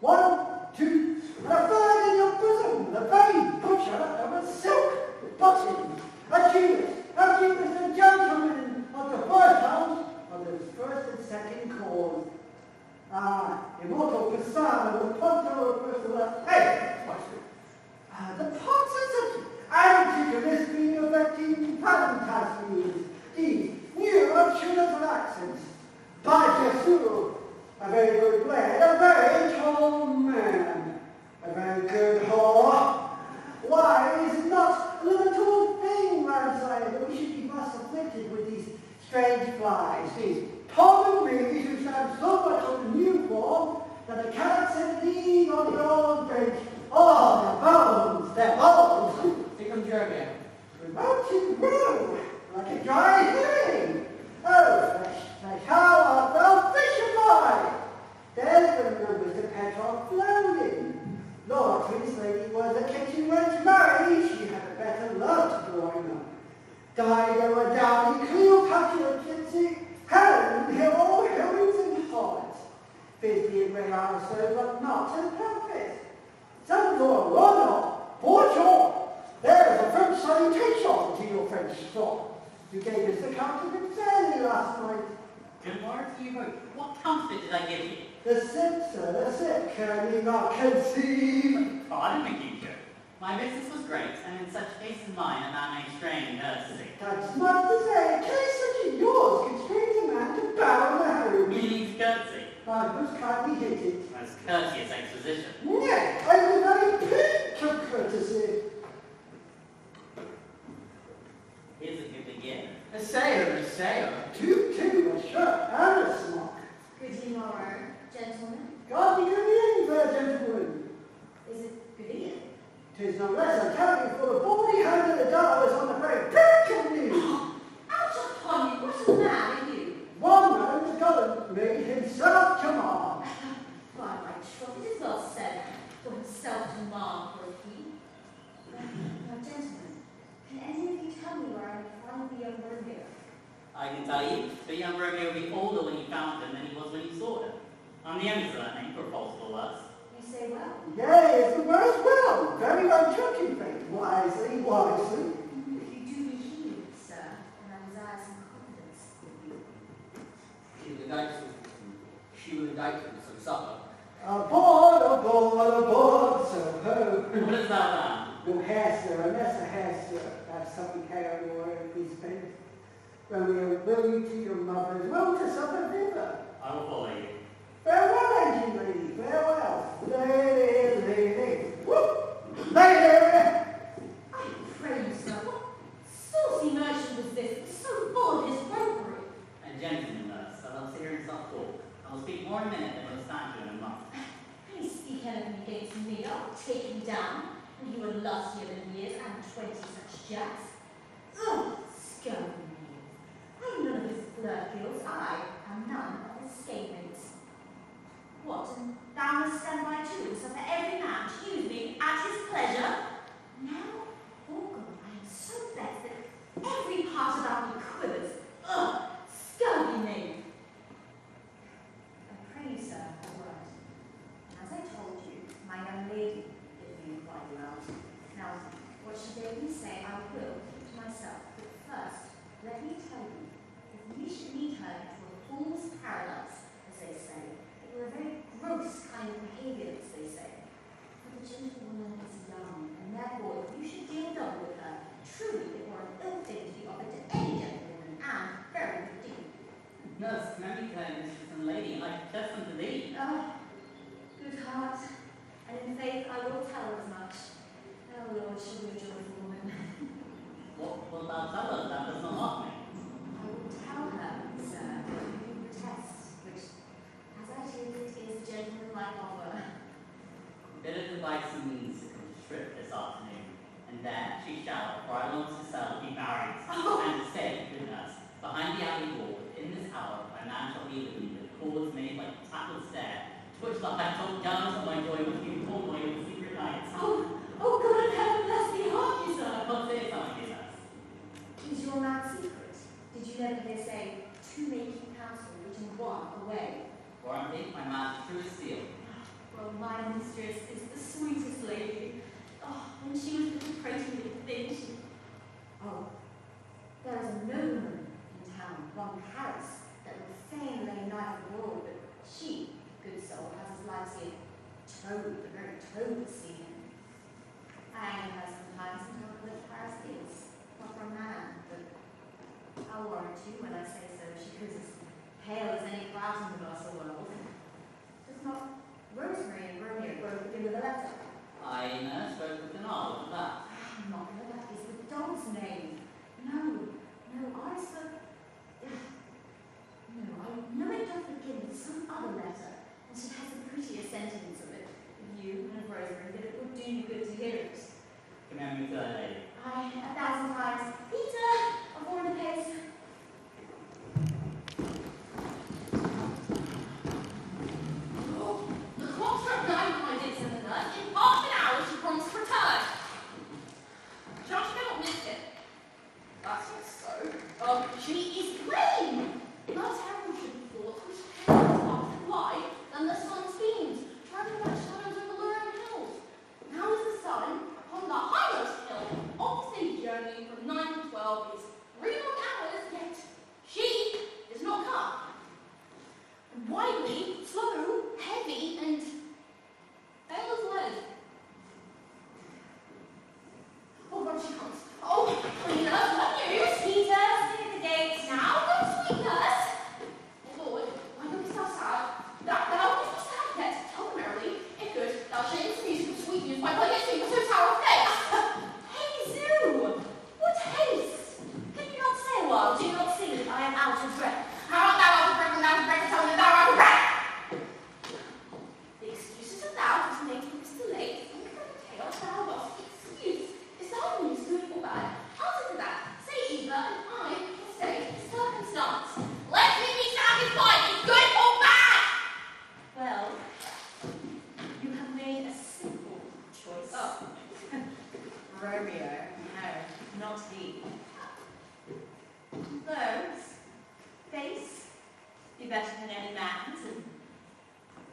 1, 2, and a third in your bosom, the very butcher of a silk button, a Juliet, a gentleman of the first house, of the first and second cause. Immortal Cassandra, the Ponto of Priscilla. Hey! The Potters of Antigonus being affecting phantasmies, these new obtuseness of accents. By Jesus, a very good blade, a very tall man, a very good whore. Why is it not a little thing, grandsire, that we should be thus afflicted with these strange flies, these Tom and babies who stand so much on the new form that the cats and lean on the old bench. Oh, their bones. Here comes Romeo. Mountain road, like a dry herring. Oh, fresh, how art thou fishified? There's the numbers the Petrarch floating. Lord, Prince Lady was a kitchen wench married. She had a better love to join up. Dido a dowdy, Cleopatra a gypsy, Helen, all heroines and hearts. Busy and great also, but not to the purpose. Some Lord Ronald, bonjour. There's a French salutation to your French thought. You gave us the account of it fairly last night. Good morning to you both. What comfort did I give you? The sick, sir, the sick, can ye not conceive? Pardon me, teacher. My business was great, and in such case as mine, a man may strain courtesy. That's not to say, a case such as yours constrains a man to bow the home. Meaning courtesy. I most kindly hit it. Most courteous exposition. Nay, I am the very peak of courtesy. Here's a good beginner. A sailor, Two, a shirt and a smock. Good morrow, gentlemen. God be good evening, fair gentlemen. Is it good evening? 'Tis no less a carrying for the 40-handed dollars on the very pitch of me. Out upon you, what a man are you? One man has got made himself command. By my troth, it is well said, for himself to command for a king. Now, gentlemen, can any of you tell me where I can find the young Romeo? I can tell you, the young Romeo will be older when you found him than he was when you saw him. I'm the only surname for a possible worse. You say well. Yea, it's the worst well. Very well took, in fact. Wisely, wisely. If you do me heed, sir, and I desire some confidence with you. She will indict some supper. Aboard, so ho. What is that now? No hair, sir, a mess of hair, sir. Have something hair on your own, please, spend. Romeo, will you to your mother's, will to supper thither. I will follow you. Farewell, engine lady, farewell. Lady. Whoop! Lady! I pray you, sir, what saucy merchant was this that so full of his roguery? And gentlemen, nurse, I love to hear himself talk. I will speak more in a minute than will stand you in a month. Please speak anything against me, I'll take him down, and you are lustier than he is, and 20 such jacks. Ugh, scum me. I'm none of his flirt guilds, I am none of his skamemates. What, and thou must stand by too, so for every man to use me at his pleasure? Now, oh God, I am so vexed that every part about me quivers. Ugh, scurvy knave. I pray you, sir, a word. As I told you, my young lady did me quite well. Now, what she bade me say, I will keep to myself. But first, let me tell you, if we should meet her into a fool's paradise, as they say, it were a very gross kind of behaviour, as they say. For the gentlewoman is young, and therefore, if you should deal double with her, truly it were an ill thing to be offered to any gentlewoman, and very indeed. Nurse, can I be mistress and lady? I confess unto thee. Ah, good heart, and in faith I will tell her as much. Oh Lord, she'll be a joyful woman. What wilt thou tell her that does not mock me? I will tell her, sir, that you protest, which, as I take it, is gentlemanlike offer. Bid her devise some means to come to trip this afternoon, and there she shall, Friar Lawrence herself, be married, and stay, good nurse, behind the alley wall, in this hour, my man shall be with me, with cords made like a tattled stair, to which the high told gallons of my joy with you, poor boy, in the secret nights. Oh, God in heaven bless thee, hark you, sir. What say I, dear nurse? Is your man secret? Did you never hear say, two may keep counsel, which in one away? Warranty, my man's true as steel. Well, my mistress is the sweetest lady. Oh, when she was little prating with things, she... Oh, there is a nobleman in town, one Paris, that would fain lay knife abroad, but she, good soul, has his life seen toad, the very toad would see him. I anger her sometimes and tell her that Paris is, not for a man, but I'll warrant you when I say so, she goes as pale as any cloud in the Barca world. Does not Rosemary and Romeo both begin with a letter? I, nurse, spoke with an hour of that. Not her, that is the dog's name. No, I spoke... No, I know it does begin with some other letter, and she has the prettiest sentence of it, of you and of Rosemary, that it would do you good to hear it. Command me to her, lady. Aye, 1,000 times. Peter, a foreign pace. The clock struck 9, my dear Senator. In half an hour she promised to return. Judge may not miss it. That's not so. She is plain. No terror should be thought which cannot up and lie than the sun's beams, travelling like shadows over luring hills. Now is the sun upon the highmost hill, be better than any man's, and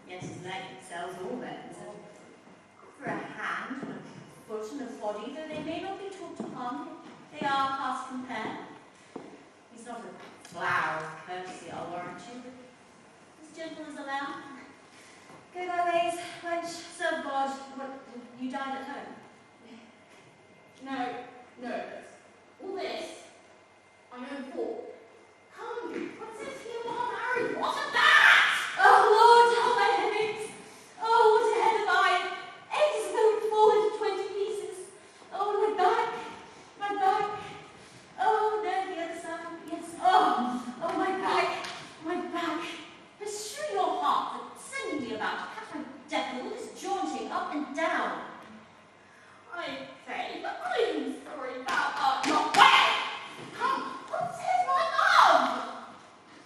yet his leg excels all men's. And for a hand, and a foot, and a body, though they may not be talked upon, they are past compare. He's not a flower of courtesy, I'll warrant you, but as gentle as a lamb. Go thy ways, wench, serve God. What, you died at home? No, all this, I know for. Come, Princess, you are married. What of that? Oh, Lord, oh, my headaches. Oh, what a head of iron. Ages ago it fall into 20 pieces. Oh, my back. Oh, there, the other side. Yes. Oh, my back. Beshrew your heart for sending me about to catch my death with all this jaunting up and down. I say, but I'm sorry about not well. Come, what says my love?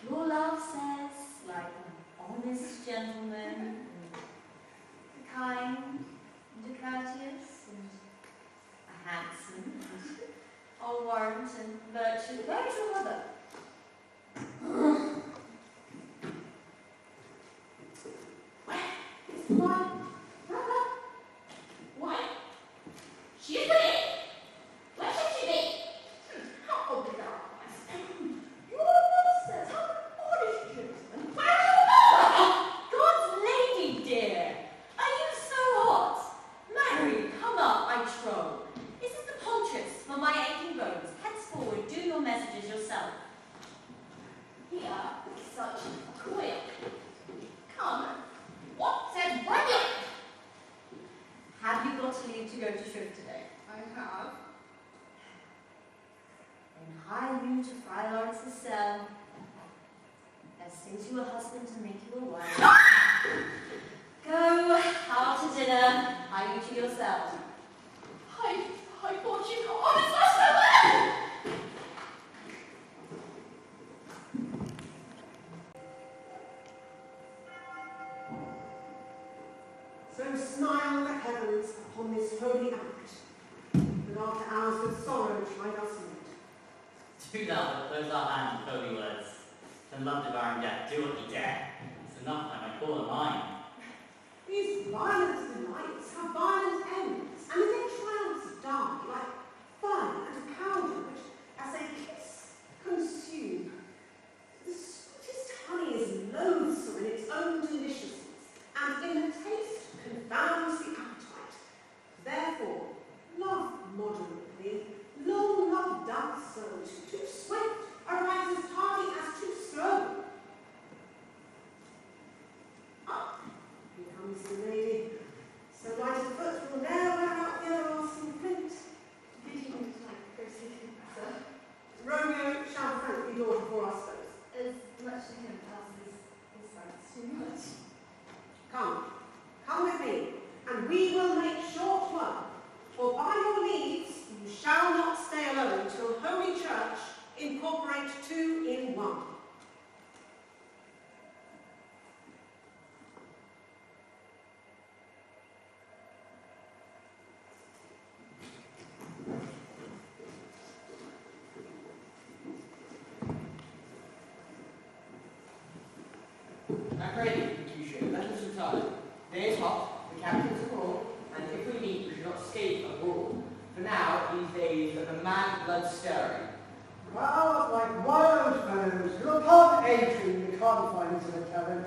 Your love says, like an honest gentleman, a kind, and a courteous, and a handsome, and a warrant, and virtue, virtue other. Where is my brother? Why? She is with it. Where should she be? How old they are. Your mother says, how honest gentleman. Where is your mother? God's lady, dear, are you so hot? Marry, come up, I trow. Is this the poultice for my aching bones? Henceforward, do your messages yourself. Here is such quick. Come, what says Romeo? Have you got leave to go to shrift today? I have. Then hie you to Friar Lawrence's cell. As says you a husband to make you a wife. Go, out to dinner, hie you to your cell. I thought you got honest husband. So smile the heavens upon this holy act, that after hours with sorrow tried us not. Do thou that close our hands with holy words, and love devouring death, do what ye dare. It's enough I may call them mine. These violent delights have violent ends, and if their triumphs die like fire and powder, which, as they kiss, consume. The sweetest honey is loathsome in its own deliciousness, and in the taste confounds the appetite. Therefore, love moderately, long love doth so. Too swift arises tardy as too slow. Up, here comes the lady. So light of foot will ne'er wear out the everlasting flint. Did you want to proceed, sir? Romeo shall frankly daughter for us both. As much to him as is thanks too much. Come with me, and we will make short work. For by your leaves, you shall not stay alone till Holy Church incorporate two in one. I pray thee, Mercutio, let us retire. Day is hot, the captains are all, and if we meet, we should not escape abroad. For now, these days, that the mad blood stirring. Crowds like wild fellows who upon entering the confines of a tavern,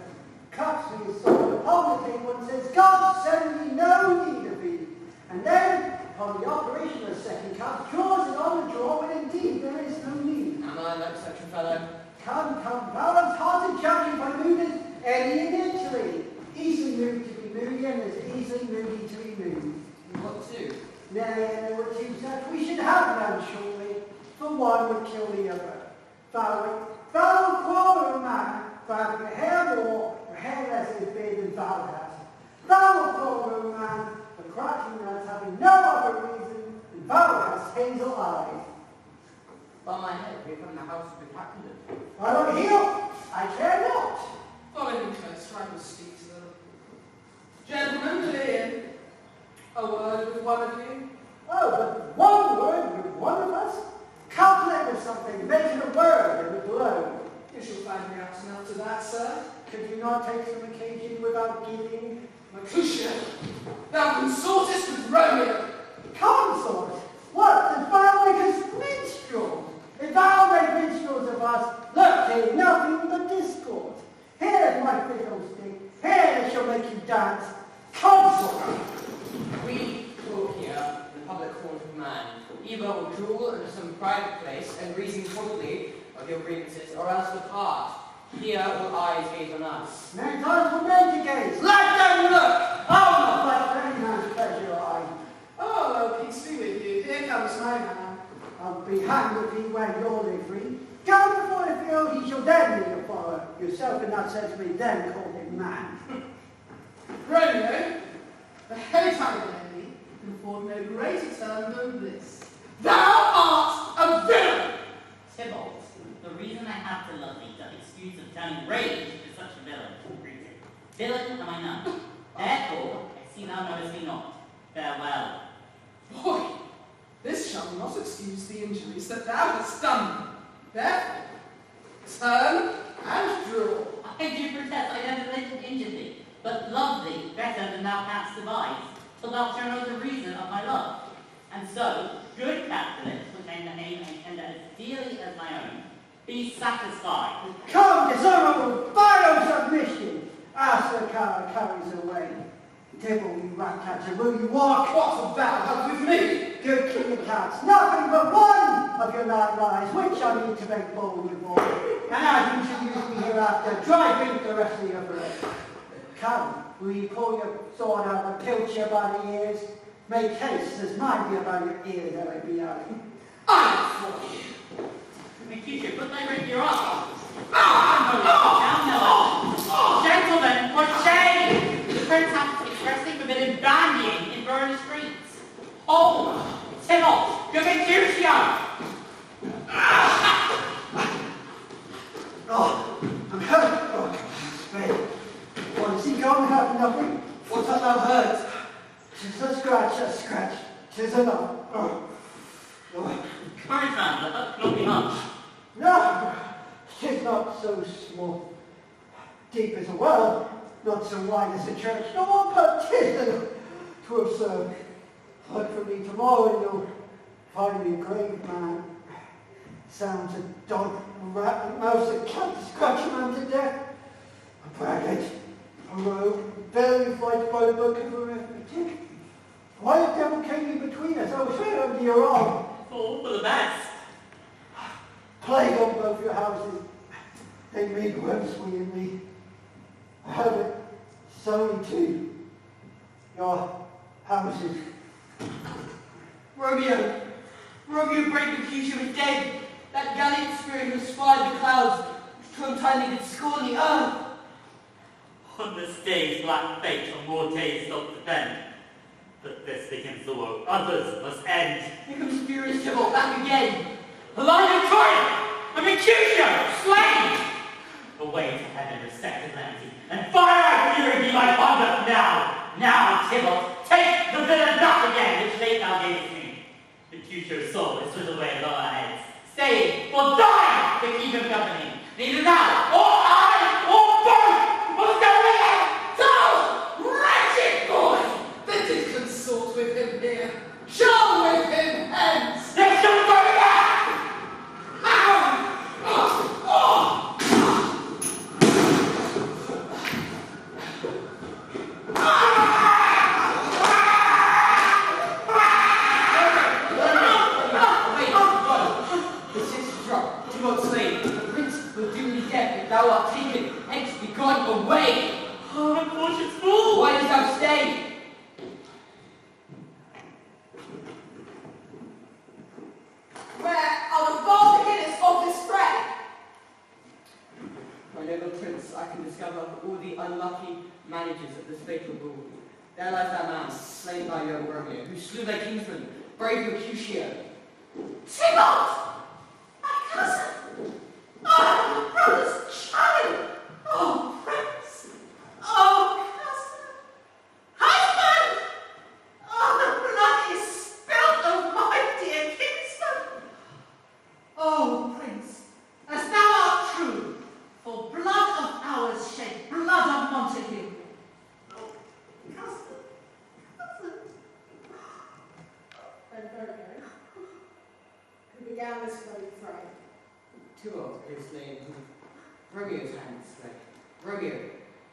cuts me his sword upon the table and says, God send me no need of thee. And then, upon the operation of a second cut, draws it on the draw when indeed there is no need. Am I like such a fellow? Come, thou art hard to judge by movers any in Italy. Easily moved to be moody and as easily moody to be moved. What to? Nay, what you said, we should have none shortly, for one would kill the other. Thou quarrel, man, for having a hair more, or hair less is big than thou hast. Thou quarrel, man, for cracking nuts having no other reason than thou hast hazel eyes. By my head, here come the house of the Capulet. I don't heal, I care not. Follow me close, for I will speak to them. Gentlemen, clear. A word with one of you. Oh, but one word with one of us? Calculate with something, make it a word and a blow. You shall find me out enough to that, sir. Could you not take some occasion without giving? Mercutio, thou consortest with Romeo. Consort? What, the vow make us minstrels? If thou make minstrels of us, look here, nothing but discord. Here's my fiddle stick, here shall make you dance. Consort! We talk here in the public haunt of man, either withdraw into some private place and reason coldly of your grievances, or else depart. Here will eyes gaze on us. Men eyes will men to gaze. Let them look! I'll not let any man's pleasure eye. Oh, peace be with you. Here comes my man. I'll be hanged if he when you're free. Go before the field, he shall then be a follower. Yourself in that sense may then call him man. Romeo, the head I lay can afford no greater term than this. Thou art a villain! Tybalt, the reason I have to love thee doth excuse of turning rage to such a villain. Villain am I none. Therefore, I see thou knowest me not. Farewell. Boy, this shall not excuse the injuries that thou hast done. Therefore, turn and draw. I do protest I never meant to injure thee, but love thee better than thou canst devise, till thou shalt know the reason of my love. And so, good Capulets, which I name and tender as dearly as my own, be satisfied. Come, dishonorable, vile submission! Ask the car carries away. Devil, you rat catcher, will you walk? What thou have with me? Good king of cats, nothing but one of your nine lies, which I need to make bold before. And as you shall use me hereafter, drive me the rest of your breath. Come, will you pull your sword out and pilch you by the ears? Make haste, as mine be about your ears, that I be out. I for you. Mercutio, put thy rapier up. Down, Noah. Gentlemen, for shame! The prince hath expressly forbidden bandying in Verona streets. Oh, Tybalt, your Mercutio! Oh, I'm hurt. Oh, spade. What, is he gone? Have nothing? What hast thou heard? 'Tis a scratch. 'Tis enough. Oh. Oh. Courage, man, the hurt cannot be much. No, 'tis not so small. Deep as a well, not so wide as a church, nor particular to have served. Look for me tomorrow and you'll find me a grave man. Sounds a dog, a rat, a mouse, a cat to scratch a man to death. A braggart, a rogue, barely fight by the book of arithmetic. Why the devil came in between us? I was right under your arm. All for the best. Plague on both your houses. They made worse for you and me. I have it solely to your houses. Romeo! Romeo great Mercutio is dead! That gallant spirit who spied the clouds, which so timely did scorn the earth! On this day's black fate on more days doth depend. But this begins the woe, others must end. Here comes furious Tybalt back again! The line of triumph! A Mercutio slain! Away to heaven respect calamity, and fire out fury be my conduct now! Now, Tybalt, take the villain back again, which late thou gavest me. Mercutio's soul is with away lower heads, staying or dying to keep him company. Neither thou, or I, or both, must go with him! So, wretched boy! They did consort with him here. Shall with him hence! They shall go back! Thou art taken, hence be gone away. Oh, unfortunate fool! Why dost thou stay? Where are the gold beginners of this fray? My noble prince, I can discover all the unlucky managers of this fatal duel. There lies that man, slain by young Romeo, who slew thy kinsman, brave Mercutio. Tybalt! My cousin! Oh, my brother's child! Oh, prince! Oh, cousin! Husband! Oh, the blood is spilt of my dear kinsman! Oh, Prince, as thou art true, for blood of ours shed Romeo's hand fled. Romeo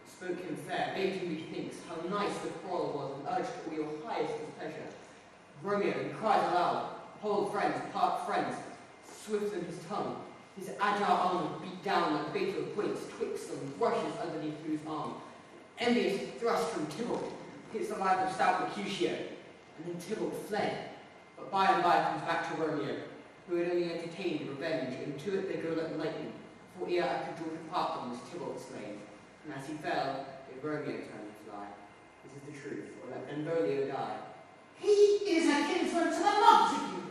spoke him fair, bade him methinks how nice the quarrel was, and urged all your highest displeasure. Romeo cried aloud, hold friends, part friends, swift than his tongue. His agile arm beat down like fatal points, twixt them, brushes underneath whose arm. Envious thrust from Tybalt hits the life of stout Mercutio, and then Tybalt fled. But by and by comes back to Romeo, who had only entertained revenge, and to it they go like lightning, for ere I could draw to part them was Tybalt slain. And as he fell, did Romeo turned to fly. This is the truth, or let Benvolio die. He is a kinsman to the Montague.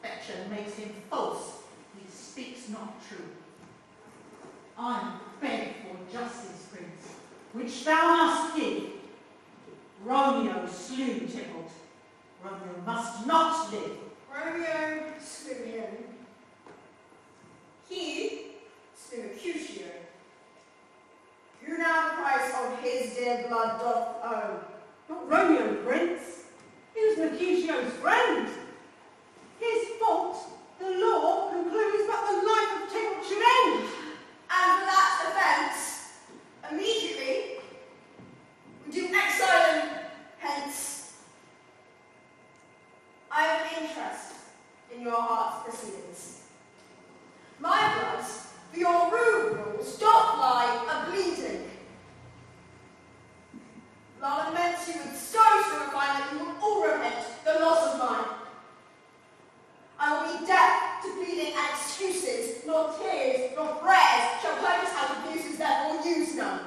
Affection makes him false. He speaks not true. I beg for justice, Prince, which thou must give. Romeo slew Tybalt. Romeo must not live. Romeo slew him. He slew Mercutio. Who now the price of his dear blood doth owe? Not Romeo, Prince. He was Mercutio's friend. His fault, the law concludes that the life of Tybalt should end. And for that offence, immediately, we do exile him hence. I have an interest in your heart's proceedings. My blood, for your rude rules, doth lie a-bleeding. I lament you with so strong a mind that you will all repent the loss of mine. I will be deaf to pleading and excuses, nor tears, nor prayers shall purchase out abuses, therefore use none.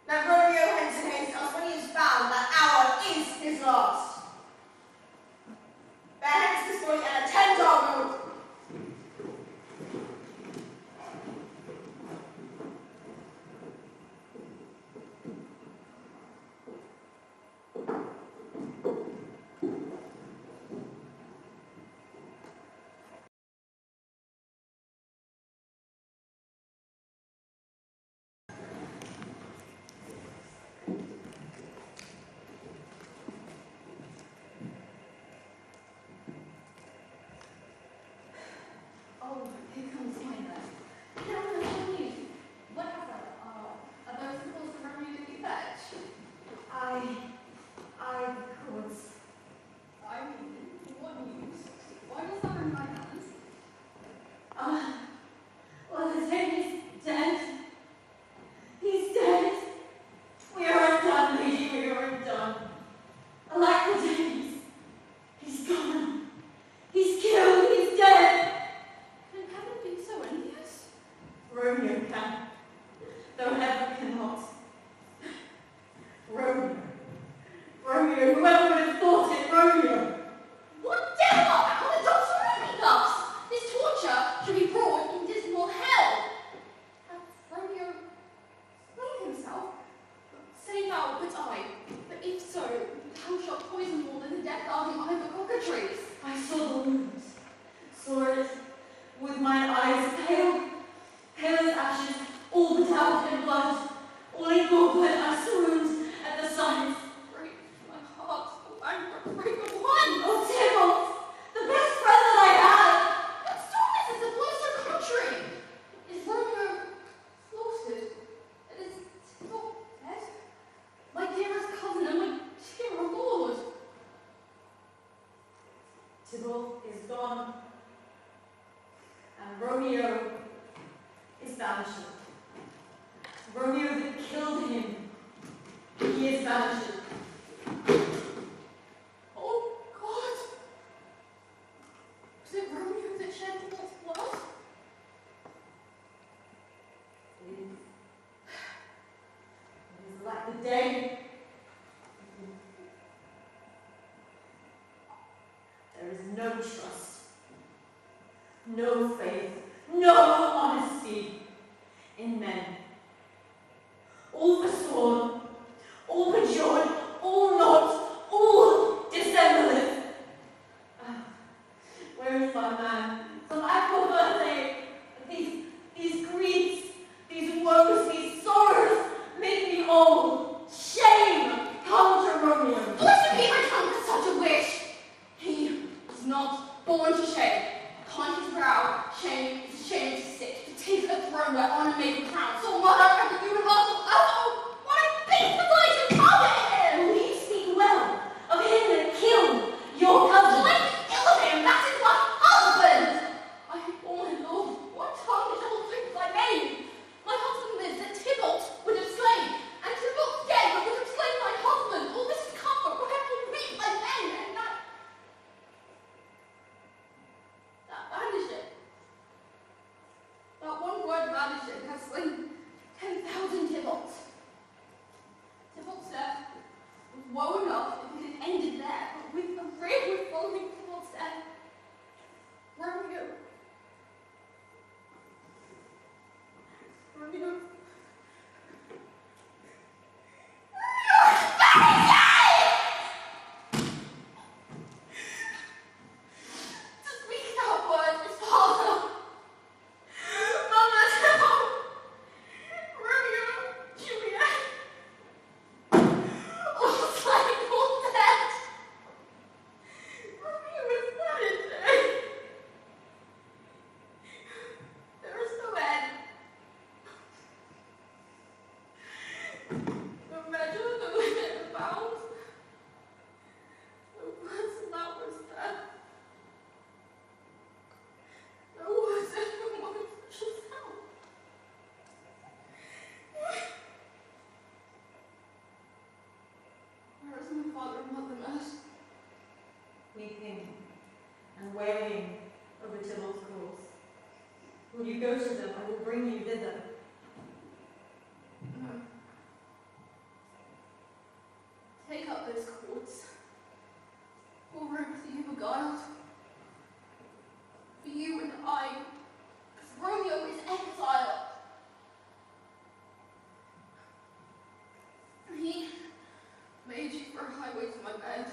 Now Romeo hence and haste us when he is found, that hour is his last. Bear hence this body and attend our Lord. Oh, here comes Moira. Yeah, I'm going to tell you. What happened? Are those the calls of Romeo that you fetch? Because I mean, what news? Why was that in my hands? well, the thing is dead. He's dead. We are undone, lady, we are undone. Like the days. He's gone. He's killed, he's dead. Can heaven be so envious? Romeo can, though heaven cannot. Romeo, whoever would have thought it, Romeo. What devil art thou that dost surround me thus? This torture should be brought in dismal hell. Hath Romeo slain himself? Say thou but I, but if so, thou shalt poison more than the death guarding ivor cockatrice. I saw the wounds, saw it with mine eyes pale, pale as ashes, all bedabbled in blood, all in gauntlet I swooned at the sight. Break my heart, O bankrupt, break at once. Oh, Tybalt, the best friend that I had! What stillness is the voice of country? Is Romeo slaughtered? It is not dead? My dearest cousin and my dear lord. Tybalt is gone, and Romeo is vanishing. Romeo that killed him, he is vanishing. Oh God! Was it Romeo that shed Tybalt's blood? It is like the day. There is no trust, no faith, no honesty in men. All forsworn, all perjured, throne where honor may be crowned, so monarch of the universal earth, what a beast of light is coming! Will you speak well of him that killed your cousin? Let me ill of him, that is my husband! Oh my lord, what tongue shall drink thy name? My husband lives that Tybalt would have slain, and Tybalt's dead but would have slain my husband. All this is comfort, where have you reap my men, and that banished. That one word banished has slain 10,000 Tybalts. Tybalt's death was woe enough if it had ended there, but with a ring following Tybalt's death. Romeo. Weeping and wailing over Tybalt's cause. Will you go to them? I will bring you thither. No. Take up those cords. Or rope that you beguiled. For you and I, because Romeo is exiled. He made you for a highway to my bed.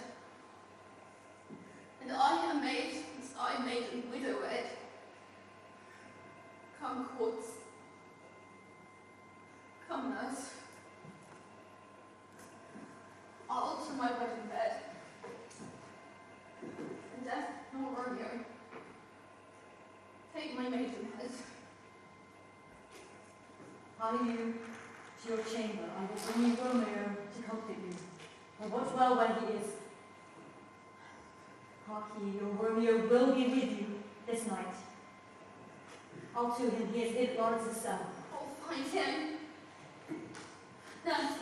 And I am made, as I made and widowed. Come, cords. Come, nurse. I'll to my wedding bed. And death, nor Romeo. Take my maidenhead. Hie you to your chamber. I will bring you Romeo to comfort you. And watch well where he is. Hark ye, your Romeo will be with you this night. I'll to him, he is in Lawrence's cell. I'll find him. Nurse.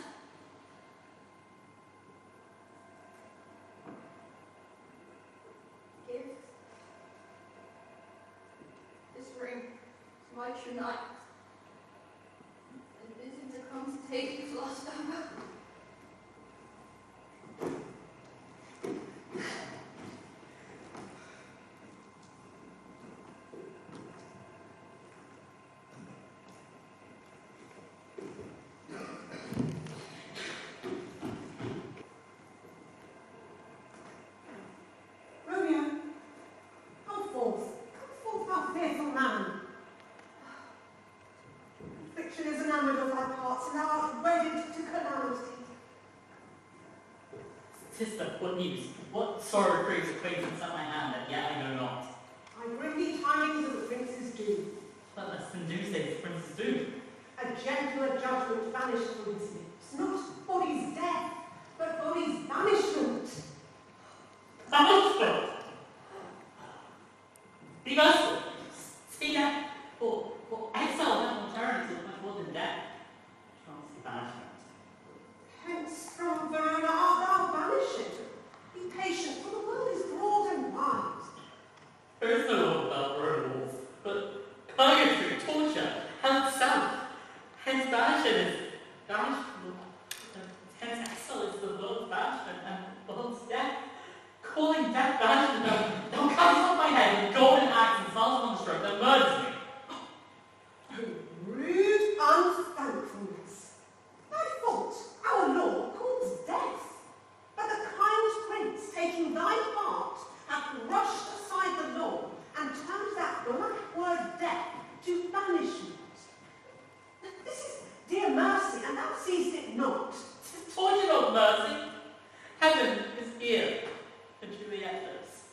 Give this ring to my true knight. And bid him to come to take his last hour. Sister, what news? What sorrow brings acquaintance at my hand, and yet I know not? I bring thee tidings of the prince's doom. But less than doomsday the prince's doom. A gentler judgment banished from his lips. Not body's death, but body's banishment. Banishment! Be merciful! Speak out! For exile and eternity is much more than death. Trust banishment. Hence from Verona art thou banished. Be patient, for the world is broad and wide. There is no law about rules, but purgatory, torture, hell itself. Hence banishment is banishment. Hence exile is the world's banishment and the world's death. Calling death banishment, thou cuts off my head with golden axe and falls on the stroke that murders me. Rude unthankfulness. Thy fault, our law calls death. But the kind prince, taking thy part, hath rushed aside the law and turned that black word death to banishment. This is dear mercy, and thou seest it not. Tis torture of mercy. Heaven is here for Juliet lives,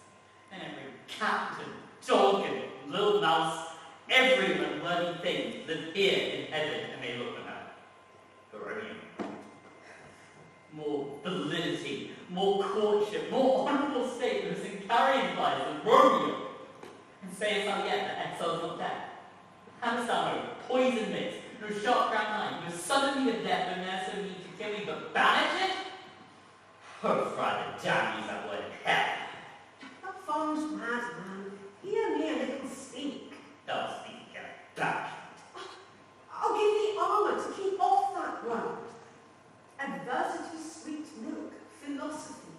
and every captain, dog, and little mouse Every unworthy thing live here in heaven and may look on her. Verona. More validity, more courtship, more honourable statements and carrying flies than Romeo. And sayest thou yet that exile's not dead? Hadst thou no poison mix, no sharp crown knife, no sudden need of death, no ne'er so need to kill me, but banish it? Oh, Friar, damn you that word hell. A fond madman, hear me a little speak. Thou speak again, banish. I'll give thee armour to keep off that ground. Adversity, sweet milk, philosophy,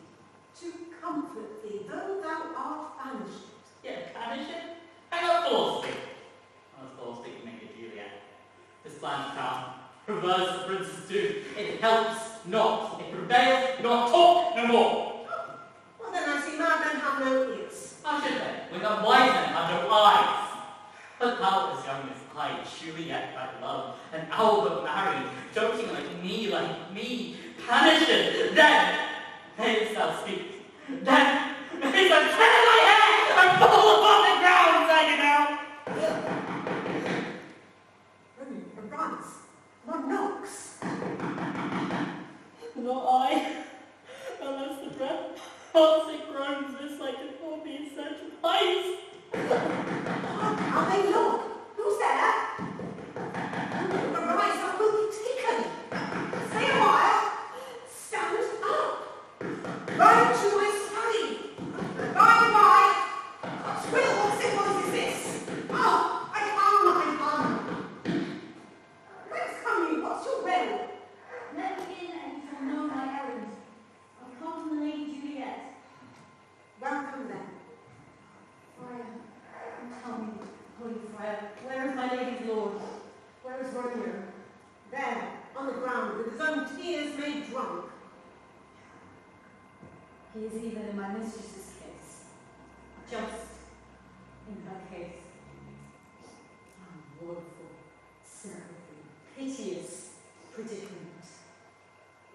to comfort thee, though thou art banished. Yeah, banish it? Hang up philosophy. Honest philosophy can make it Juliet. This plan come, reverse the prince's doom. It helps not, it prevails not, talk no more. Well then I see madmen have no ears. How should they? When the wise men have no eyes. But thou as young as I, Juliet I love, and Albert married, doting like me, punished, then mayst thou speak, then mayst thou tear thy hair and fall upon the ground, hanging out. Romeo, arise, one knocks. Not I, unless the breath heartsick groans this like a poppy in search of eyes. Are they knock? Who's there? Arise, I will be taken. Stay a while. Stand up. Run to my study. Bye. Twill, what's it? What is this? Oh, I come. Whence come you? What's your will? Let me in and you shall know my errand. I've come from the Lady Juliet. Welcome then. Friar, tell me, holy friar, where is my lady's lord? Where is Romeo? There, on the ground, with his own tears made drunk. He is even in my mistress's case. Just in her case. A woeful, sympathy, piteous predicament.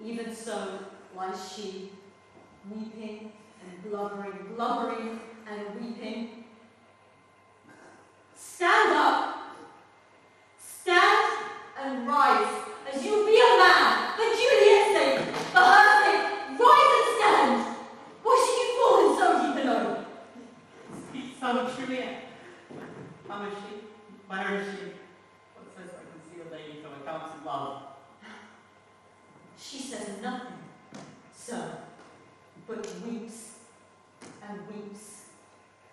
Even so lies she, weeping and blubbering and weeping. Stand up! Stand and rise, as you be a man, for Juliet's sake, for her sake, rise and stand! Why should you fall so deep below? Speak, son of Juliet. How is she? Where is she? What says I can see a lady from accounts of love? She says nothing, sir, but weeps and weeps,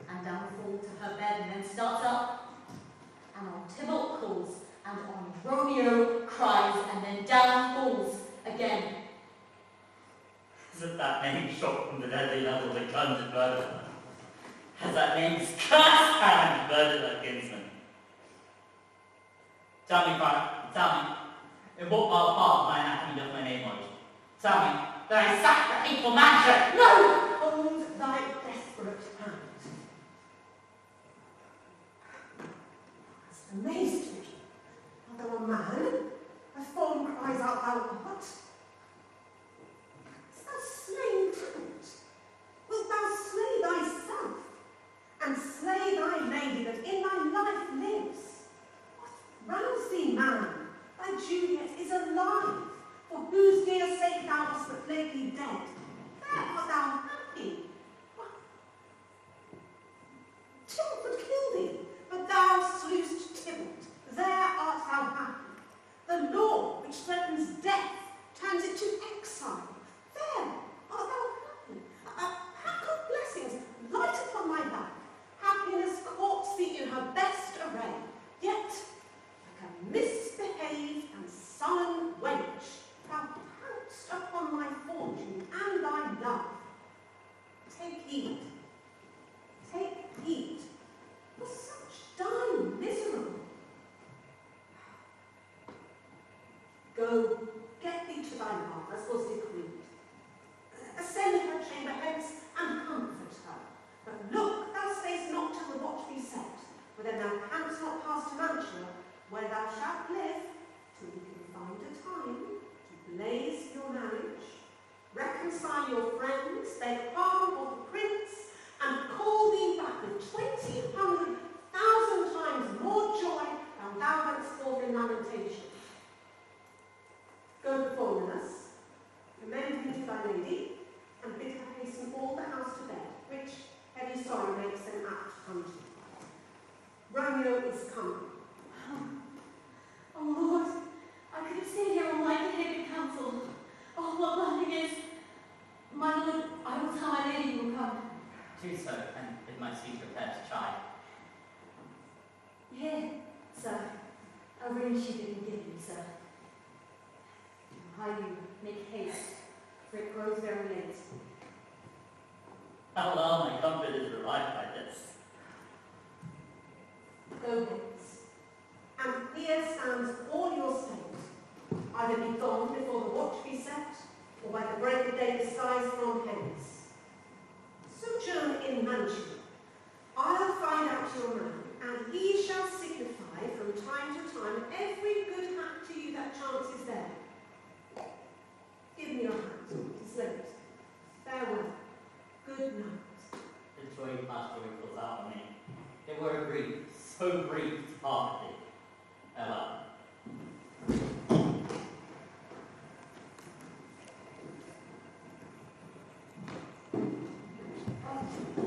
and down falls to her bed, and then starts up, and on Tybalt calls, and on Romeo cries, and then down falls again. Isn't that name shot from the deadly level that guns and murder her? Has that name's cursed hand murdered her kinsman? Tell me, Friar, tell me, in what part of my anatomy does my name lodge? Tell me, that I sacked the hateful mansion! No! Hold thy desperate hand. Hast amazed me. Art thou a man? A form cries out thou art. Hast thou slain Tybalt? Wilt thou slay thyself? And slay thy lady that in thy life lives? What rouse thee, man? Thy Juliet is alive, for whose dear sake thou wast but lately dead. There art thou happy. What? Tybalt would kill thee, but thou slewest Tybalt. There art thou happy. The law which threatens death turns it to exile. There art thou happy. A pack of blessings light upon thy back. Happiness courts thee in her best array. Yet, like a misbehaved and sullen wench, thou pounced upon thy fortune and thy love. Take heed. Take heed. For such die miserable. Go, get thee to thy love, as was decreed. Ascend her chamber hence, and comfort her. But look, thou stayest not till the watch be set, for then thou canst not pass to Mantua, where thou shalt live, till we can find a time to blaze your marriage, reconcile your friends, beg pardon of the prince, and call thee back with 20,000 times more ring she didn't give me, sir. How you make haste, for it grows very late. How well my comfort is revived by this. Go hence. And here stands all your state. Either be gone before the watch be set, or by the break of day disguised from hence. Sojourn in mansion. I'll find out your man, and he shall signify from time to time every good hap to you that chances there. Give me your hand, 'tis late. Farewell. Good night. The joy past joy falls out on me. It were a grief, so brief to part with it. Farewell.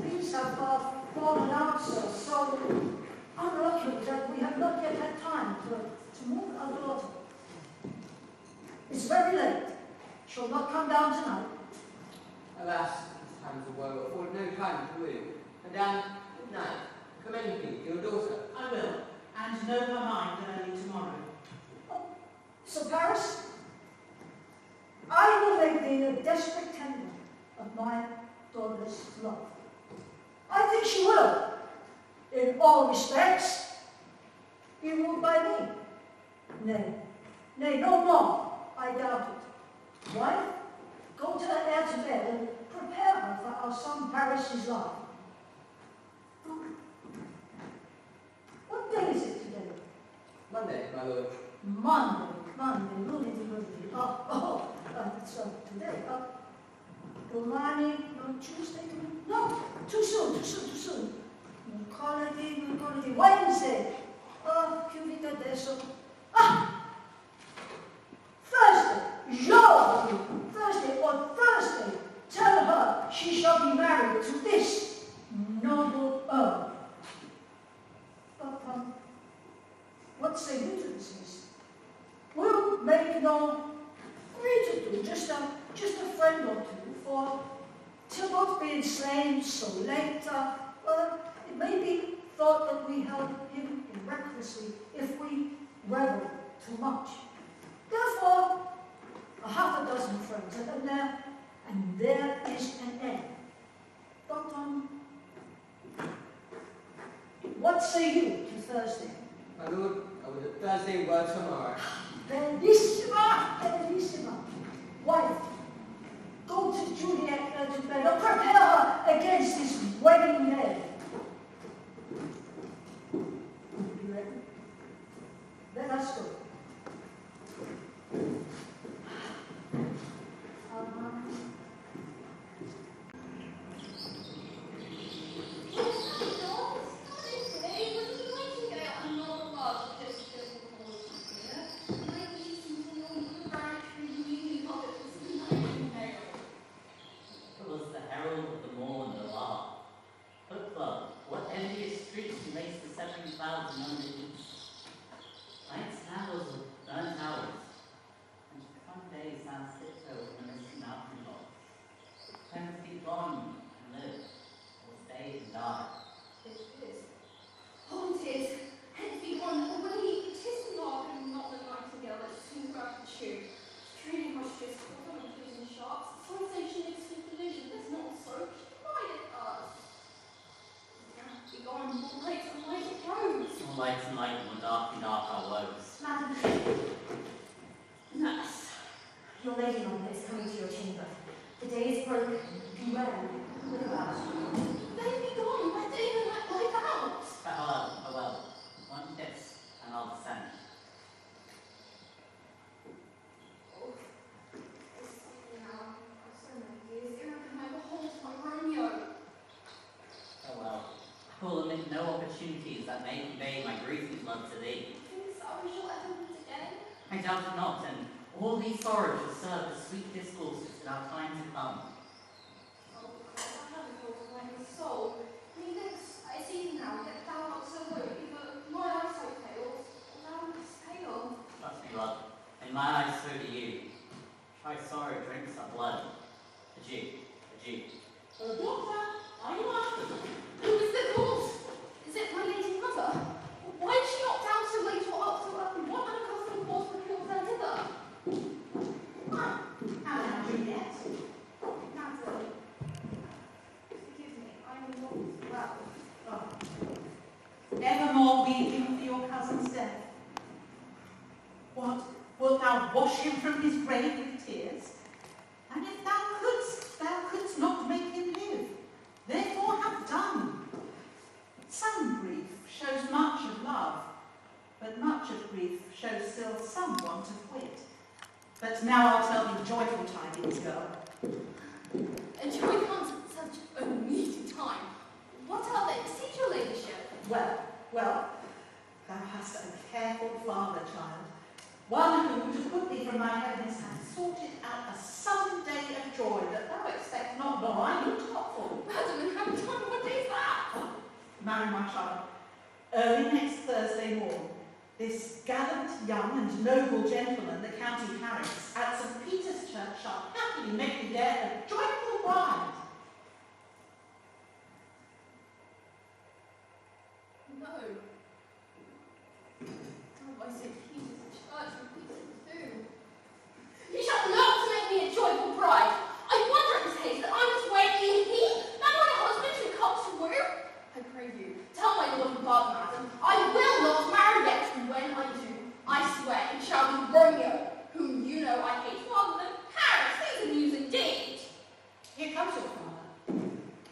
Things have fallen out, sir, so unlucky that we have not yet had time to move our daughter. It's very late. She'll not come down tonight. Alas, these times of woe afford no time to woo. Madame, good night. Commend me to your daughter. I will, and know her mind early tomorrow. Sir Paris, I will make thee a desperate tender of my daughter's love. I think she will, in all respects, be ruled by me. Nay, no more, I doubt it. Wife, go to the heir to bed and prepare her for our son Paris's life. What day is it today? Monday, my lord. Monday, Monday. So today, Romani, no, Tuesday, no, too soon. Holiday, Wednesday. Oh, più vita adesso. Thursday, tell her she shall be married to this noble earl. But, what say you to this, miss? We'll make no ready to do, just a friend or two, for Tybalt being slain so late, well, it may be thought that we held him recklessly if we reveled too much. Therefore, a half a dozen friends, and there is an end. But, what say you to Thursday? My lord, I will at Thursday word tomorrow. Bellissima. Wife, go to Juliet Capulet, or prepare her against this wedding day. Be ready? Let us go. Opportunities that may convey my grief and love to thee. Think so we shall ever meet again? I doubt it not, and all these sorrows shall serve as sweet discourses in our time to come. Oh, God, I haven't thought of my soul. Methinks I see now, yet thou art so low, either my eyesight fails, or thou must fail. Trust me, love, in my eyes so do you. Try sorrow drinks our blood. Adieu, adieu. Doctor, are you after them? Who is the cause? Is it my lady's mother? Why is she not down so late or up so early? What wash him from his grave with tears? And if thou couldst not make him live, therefore have done. Some grief shows much of love, but much of grief shows still some want of wit. But now I'll tell thee joyful tidings, girl. And joy comes at such a meaty time. What are they? Beseech your ladyship. Well, thou hast a careful father, child. One who, to put thee from my heaven's hand, sorted out a sudden day of joy that thou expect not, nor I looked not for. Madam, and how time, what day is that? Marry my child, early next Thursday morn, this gallant, young, and noble gentleman, the county Paris, at St. Peter's Church shall happily make thee there a joyful bride. No. Oh, I say Peter's church and Peter's tomb. You shall not make me a joyful bride. I wonder in this case that I must wait in he, not my husband who comes to woo. I pray you, tell my lord and father, madam, I will not marry yet, and when I do, I swear it shall be Romeo, whom you know I hate rather than Paris. These are news indeed. Here comes your father.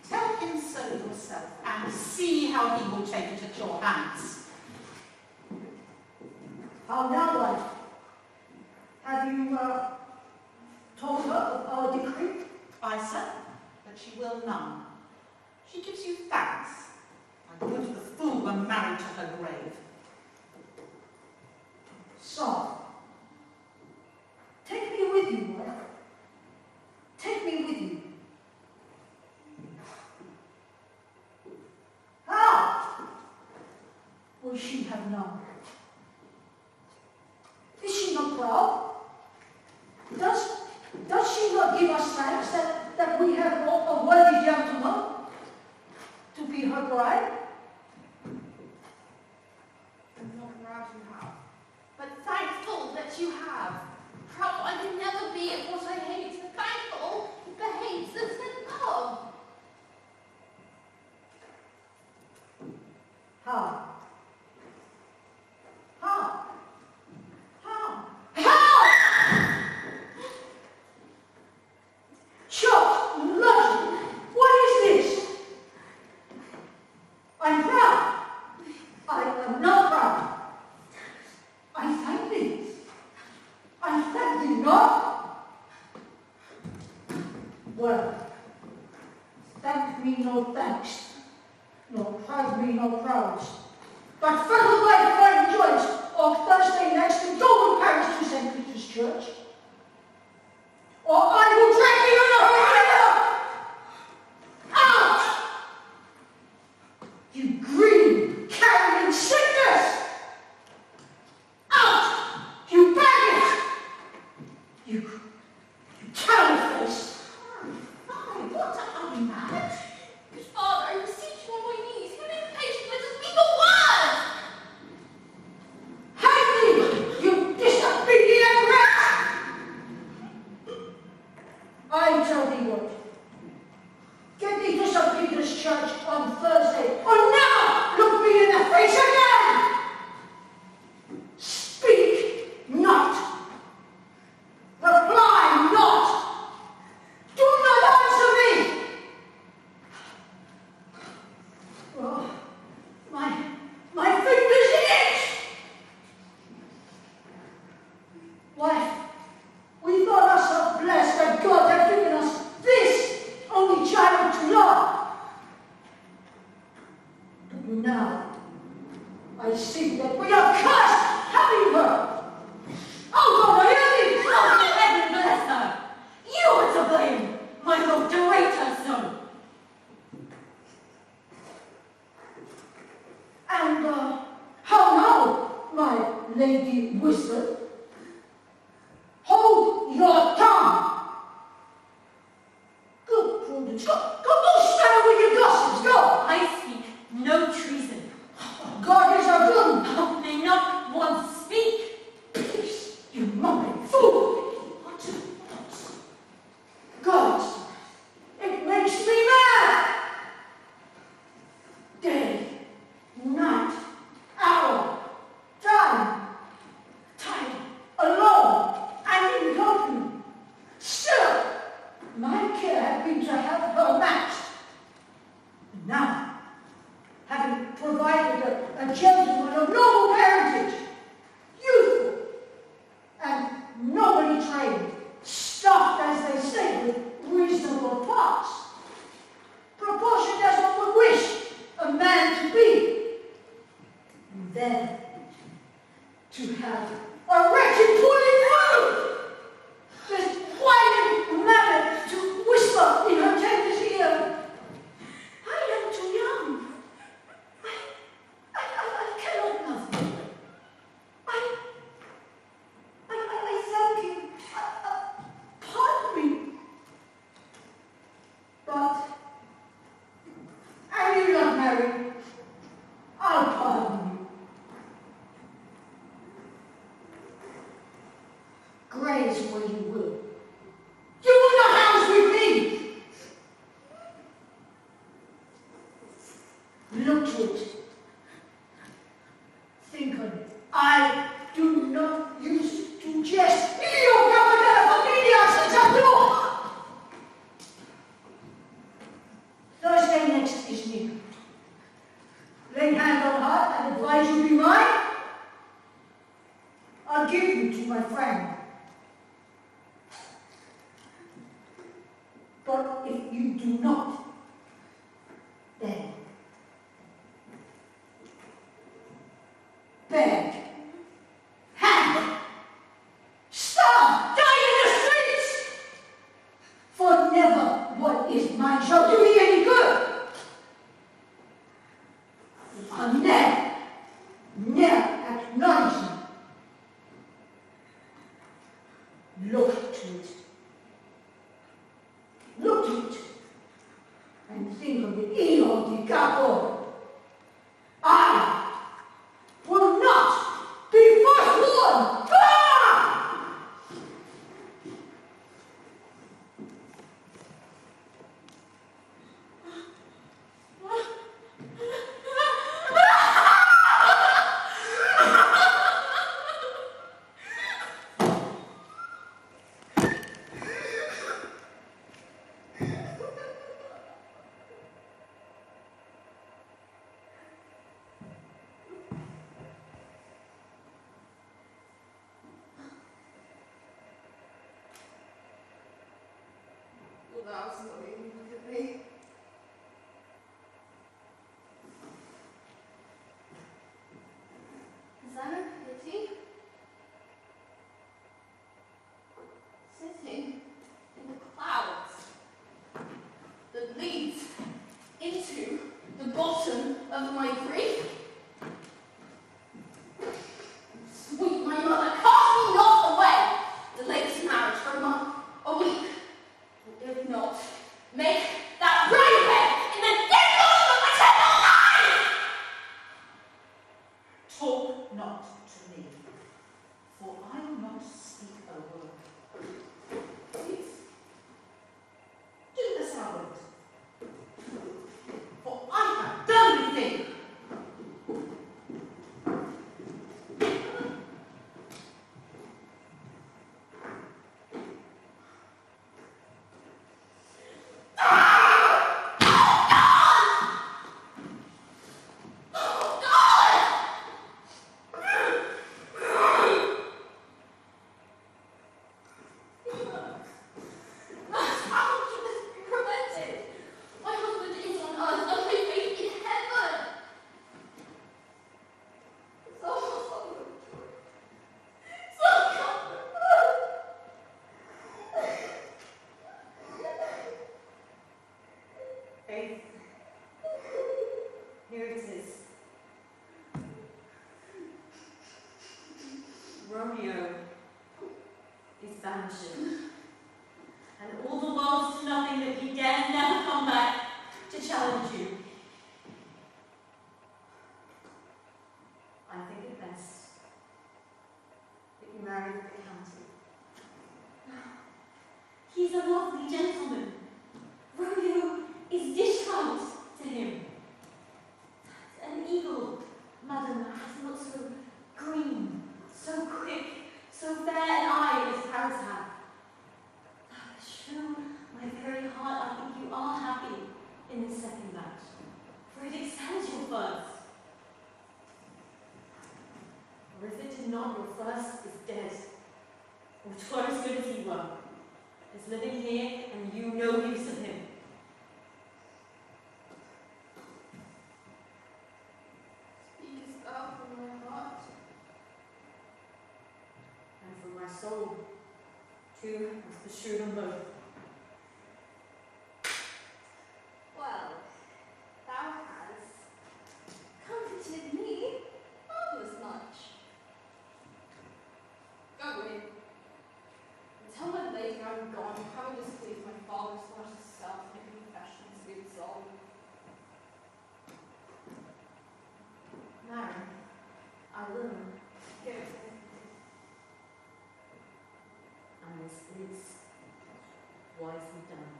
Tell him so yourself, and see how he will take it at your hands. How now, wife? Have you told her of our decree? Aye, sir, but she will none. She gives you thanks. I would the fool were married to her grave. So, take me with you, wife. Take me with you. How will she have known? Is she not proud? Does she not give us thanks that we have brought a worthy gentleman to be her bride? I'm not proud you have, but thankful that you have. Proud I can never be of what I hate, but thankful for hate that's in love. How? How? How? How? Shot! Logic! What is this? I'm proud. I am not proud. I thank thee. I thank thee not. Well, thank me no thanks, nor prize me no prouds. But further life I rejoice on Thursday next to go with Paris to St. Peter's Church. Or I will drag you in a hurry out! You green, carrion sickness! Out! You baggage! You coward face! What are you mad? Good father, I beseech you on my knees. Have patience, let us speak a word. Hang me, you disobedient wretch! I tell thee what. Get thee to St. Peter's Church on Thursday, or never look me in the face again! Speak not. Reply not. Do not answer me. Oh, my fingers itch. Wife, we thought ourselves blessed that God had given us this only child to love. But now, I see that we are cursed having her. Oh God, I hear thee! Oh, heaven bless her! You are to blame! My Lord, direct her so! And how now, my Lady Wisdom? Hold your tongue! Good Prudence, go stand with your gossips, go! I speak no treason. God is our good. Oh, may not one speak? Peace, you mumbling fool! What? God, it makes me mad! Day, night, hour, time, to have a wretched poorly food. This whining manner to whisper in her tender's ear, I am too young. I cannot love you. I thank you. Pardon me. But, are you not married? I'll pardon you. Graze where you will. You will not house with me. Look to it. Think on it. I do not use to jest. Io capitale familia senza blu. Thursday next is near. Lay hand on heart and advise you be mine. I'll give you to my friend. But if you do not, then beg, hang, starve, die in the streets. For never what is mine shall do me any good. I'll never acknowledge them. Look to it. Look to it. And think of the Io di Capo. I will not be forsworn. Ah! Well, that's not even look at me. Is that a pity? Sitting in the clouds that leads into the bottom of my grief. Sweet my mother, cast me not away. The latest marriage for a week. If not, make that brave head in the dead bottom of my temple alive! Talk not to me, for I will not speak a word. Please, do as I would, for I have done with thee. Faith, here it is. Romeo is vanishing, and all the world's to nothing that he dare never come back to challenge you. I think it best that you marry the county. He's a lovely gentleman. Romeo is dish-out to him. An eagle, madam, has not so green, so quick, so fair an eye as Paris had. True, my very heart, I think you are happy in this second match, for it extends your first. Or if it did not, your first is dead, or 'twere as good as he were, is living here and you no use of him. Speakest thou from my heart? soul, too, has pursued them both. Well, thou hast comforted me marvellous much. Go away. And tell my lady I'm gone, having displeased my father so much as self, make confessions to be absolved. Mary, I will. Yes. And this is wisely done.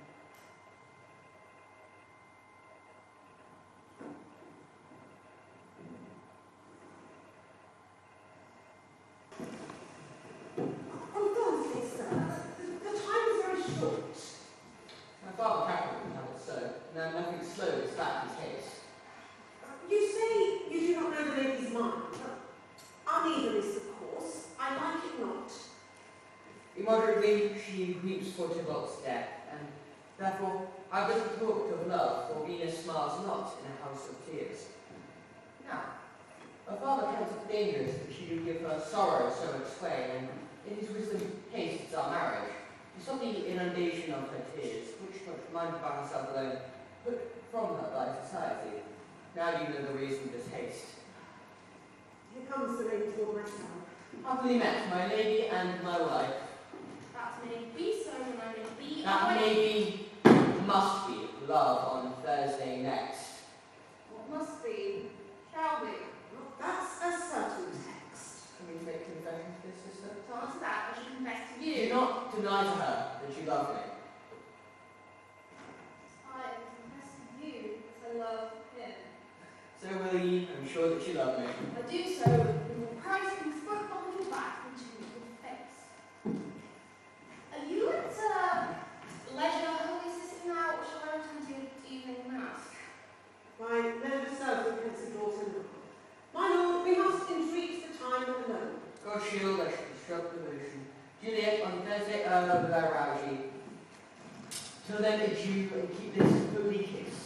On Thursday, sir. The time is very short. My father Capulet would have it so. No, nothing slow is that his haste. You say you do not know the lady's mind. Uneasiness, of course. I like it not. Immoderately, she weeps for Tybalt's death, and therefore I little talked of love, for Venus smiles not in a house of tears. Now, her father counts it dangerous that she should give her sorrow so much sway, and in his wisdom hastes our marriage. To stop the inundation of her tears, which, much minded by herself alone, put from her by society. Now you know the reason of this haste. Here comes the lady toward myself. Happily met, my lady and my wife. That may be so, and I may be That away. may be, must be, love on Thursday next. What must be, shall be. Well, that's a certain text. Can we make confession to this, sister? To answer that, I should confess to Do you. not deny to her that you love me. I confess to you that I love him. So will ye, I'm sure that you love me. I do so with more praise than spoke behind your back than to your face. Are you at leisure, holy sister, now, or shall I return to your evening mass? My leisure serves the pensive daughter now. My lord, we must entreat the time alone. God shield, I shall instruct devotion. Juliet, on Thursday, with our rousey. Till then, adieu, and keep this holy kiss.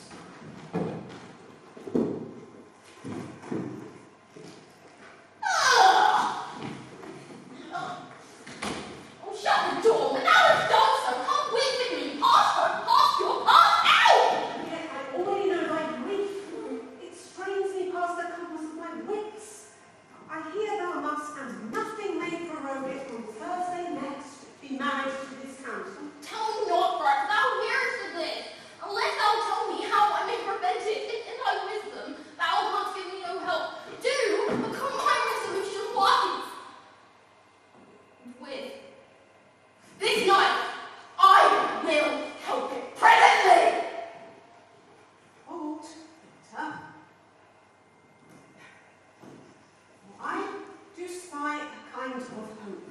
Oh, shut the door, but now it's done so. Come with me, past your pass out! Yet I already know thy grief. It strains me past the compass of my wits. I hear thou must, and nothing may prorogue it, on Thursday next, be married to this count. Tell me not, Bert, thou hearest of this. Unless thou tell me how I may prevent it, if in thy wisdom thou canst give me no help, do become my resolution wise. With this night, I will help it presently. Hold, Peter. I do spy a kind of hope,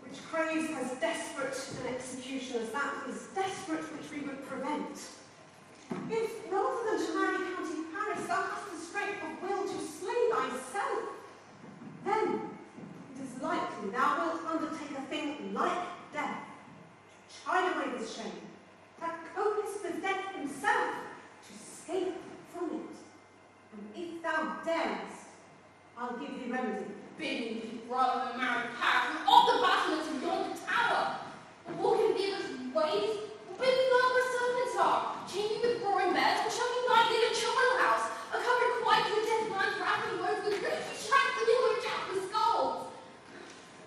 which craves as desperate an execution as that is desperate which we would prevent. If, rather than to marry County Paris, thou hast the strength of will to slay thyself, then it is likely thou wilt undertake a thing like death, to chide away this shame, that copest with death himself, to escape from it. And if thou darest, I'll give thee remedy. Bid me rather than marry Paris and off the battlements of yonder tower. And walk in Beaver's ways, or bid me learn where servants are, chain me with roaring bears, or shall me nightly in a charnel house, a covered quite with dead man's wrapping woven with greasy shreds and yellow jack with skulls.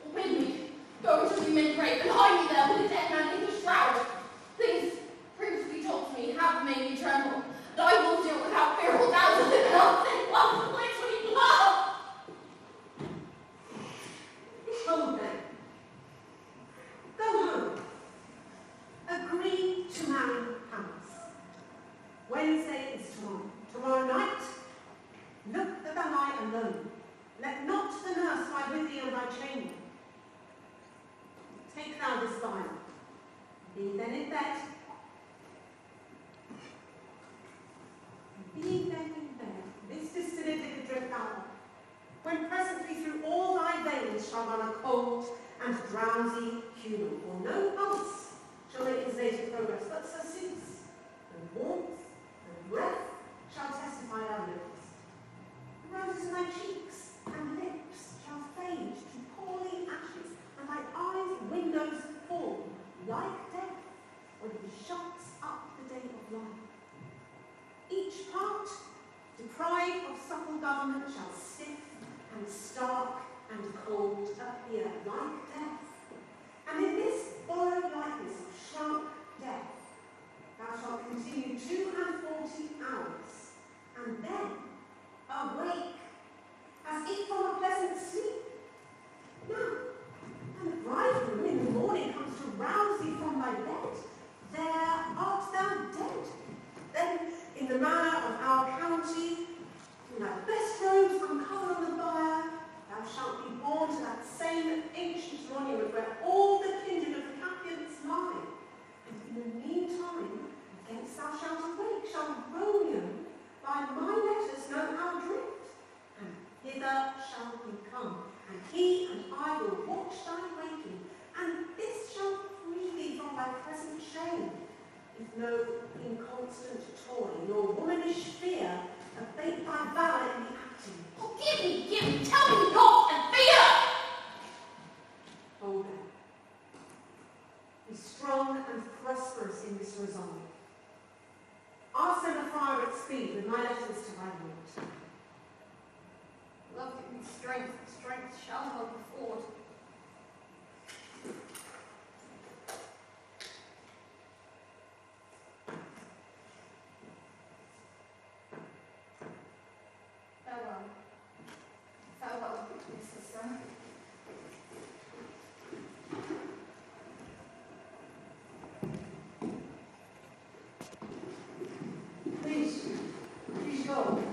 Or bid me go into the mid grave and hide me there with a dead man in his shroud. Things previously told to me have made me tremble, and I will do it without fear or doubt of it, and I'll think love the place we love. Hold then. Go home. Agree to marry Paris. Wednesday is tomorrow. Tomorrow night, look that thou lie alone. Let not the nurse lie with thee in thy chamber. Take thou this vial. Be then in bed. Be then in bed. This distilled liquor drink thou up. When presently through all thy veins shall run a cold and drowsy humor, for no pulse shall make his native progress, but surcease, and warmth and breath shall testify our lips. The roses in thy cheeks and lips shall fade to stark and cold appear like death. And in this borrowed likeness of shrunk death, thou shalt continue 240 hours, and then awake, as if from a pleasant sleep. Now, when the bridegroom in the morning comes to rouse thee from thy bed, there art thou dead. Then, in the manner of our county, in thy best robes uncovered on the bier, thou shalt be borne to that same ancient monument where all the kindred of the Capulets lie. And in the meantime, against thou shalt awake, shall Romeo by my letters know our drift. And hither shall he come, and he and I will watch thy waking, and this shall free thee from thy present shame, if no inconstant toy nor womanish fear abate thy valour in the acting. Oh, give me, tell me not and fear! Hold on. Be strong and prosperous in this resolve. I'll send a friar at speed with my letters to thy lord. Love give me strength, strength shall help afford. Farewell. Farewell, good sister. Please go.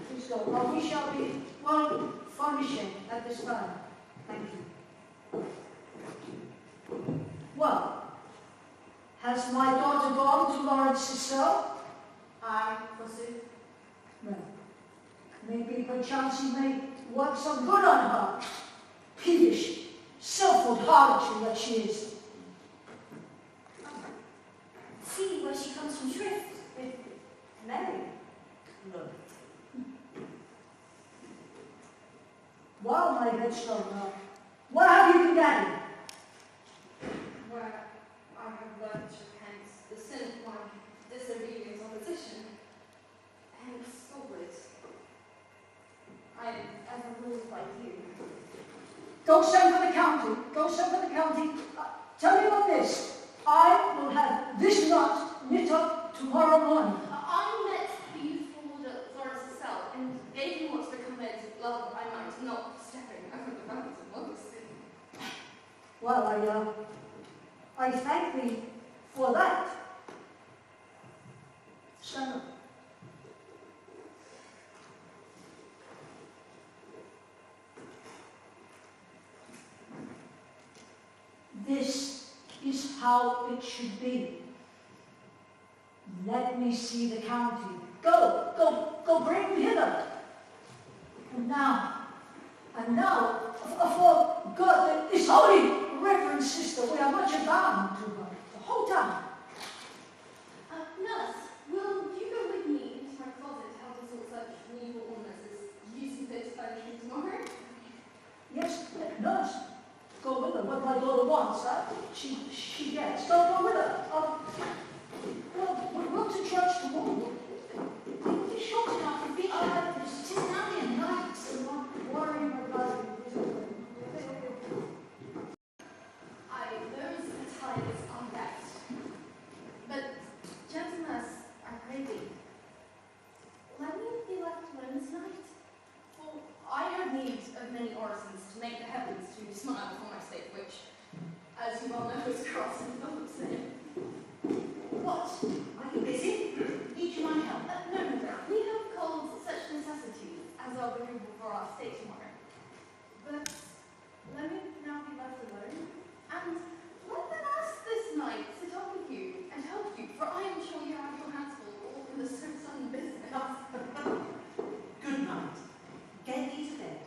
Please go. Or we shall be well furnished at this time. Thank you. Well, has my daughter gone to Lawrence's cell? Aye, forsooth. No. Maybe perchance he may work some good on her. Peevish, self-willed harlotry that she is. See where she comes from drift with Mary. No. Well, my headstrong, where have you been gathering? Where I have learnt to repent the sin of my disobedient opposition, and forward. I am ever ruled by you. Go send for the county. Go send for the county. Tell me on this. I will have this knot knit up tomorrow morning. I met the youthful lord at Lawrence's cell, and gave him what's become of love I might not stepping over the bounds of modesty. Well, I thank thee for that. Stand up. This is how it should be. Let me see the county. Go, bring him hither. And now, for God, this holy reverend sister, we are much bound to her, the whole time. Nurse, will you go with me into my closet to help us all search for evil ornaments as you see fit to furnish me tomorrow? Yes, nurse, go with her. What my daughter wants, she gets. Go with her. We'll to church tomorrow. It's short enough to be. It is now the night, so not worrying about it. Those attires are best. But, gentleness, I pray thee, let me be left alone this night. For I have need of many orisons to make the heavens to smile for my state, which, as you well know, is cross and full of sin. What? Are you busy? Need you my help? No. We have called such necessities as are removable for our state tomorrow. But let me now be left alone, and let the nurse this night sit up with you and help you, for I am sure you have your hands full all in the so sudden business. Good night. Get thee to bed,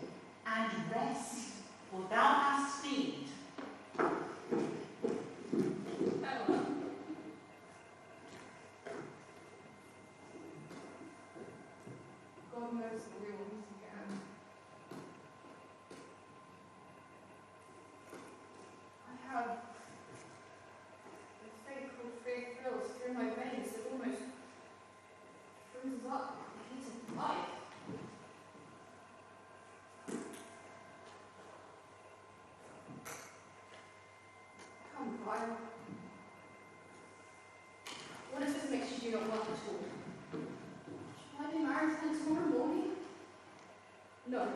and rest, for thou hast need. Farewell. God knows that we will meet again. No.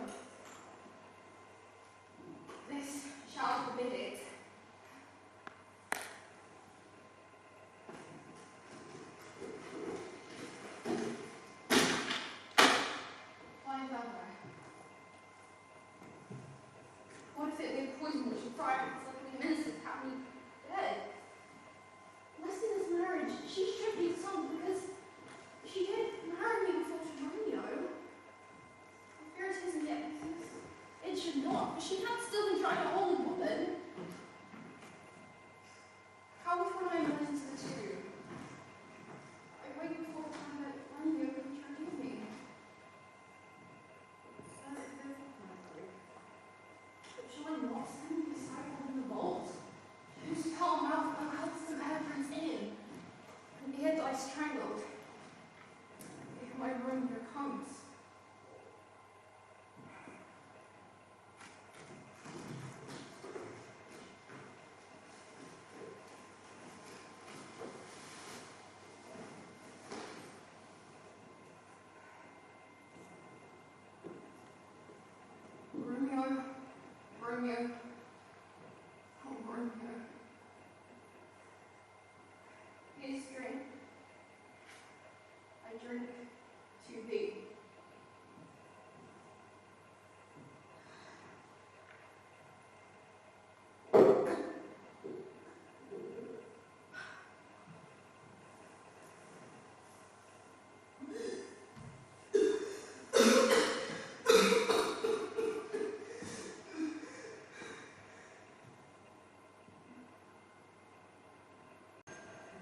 This shall forbid it. Why is that there? What if it be a poison which frightens like the ministers have me dead? Lest in this marriage she should be sunk because she did marry me before to Romeo. I fear it isn't yet business. It should not, but she had still been trying to hold a woman. How if when I went into the tomb, I waited for the time that Romeo could forgive me? But shall I not stand beside her in the vault, whose foul mouth accustomed air breathes in, and be it I strangled, if my Romeo comes? Romeo, oh Romeo, here's drink. I drink to thee.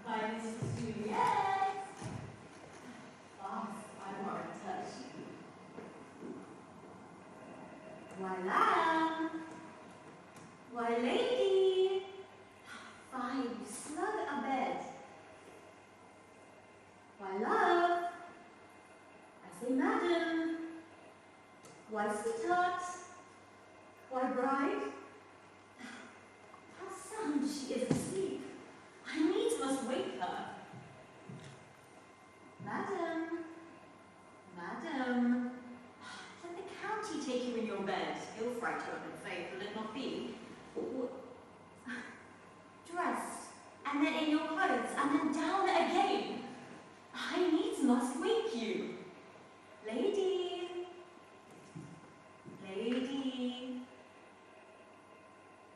My Mrs. Juliet. Oh, I want to touch you. Why, lamb? Why, lady? Fine, you snug abed. Why, love? I say, madam. Why, sweetheart? Why, bride? How sound she is asleep. I needs must wake her. Madam, madam, let the county take you in your bed. Ill fright you up in faith, will it not be? Dressed, and then in your clothes, and then down again. I needs must wake you. Lady, lady,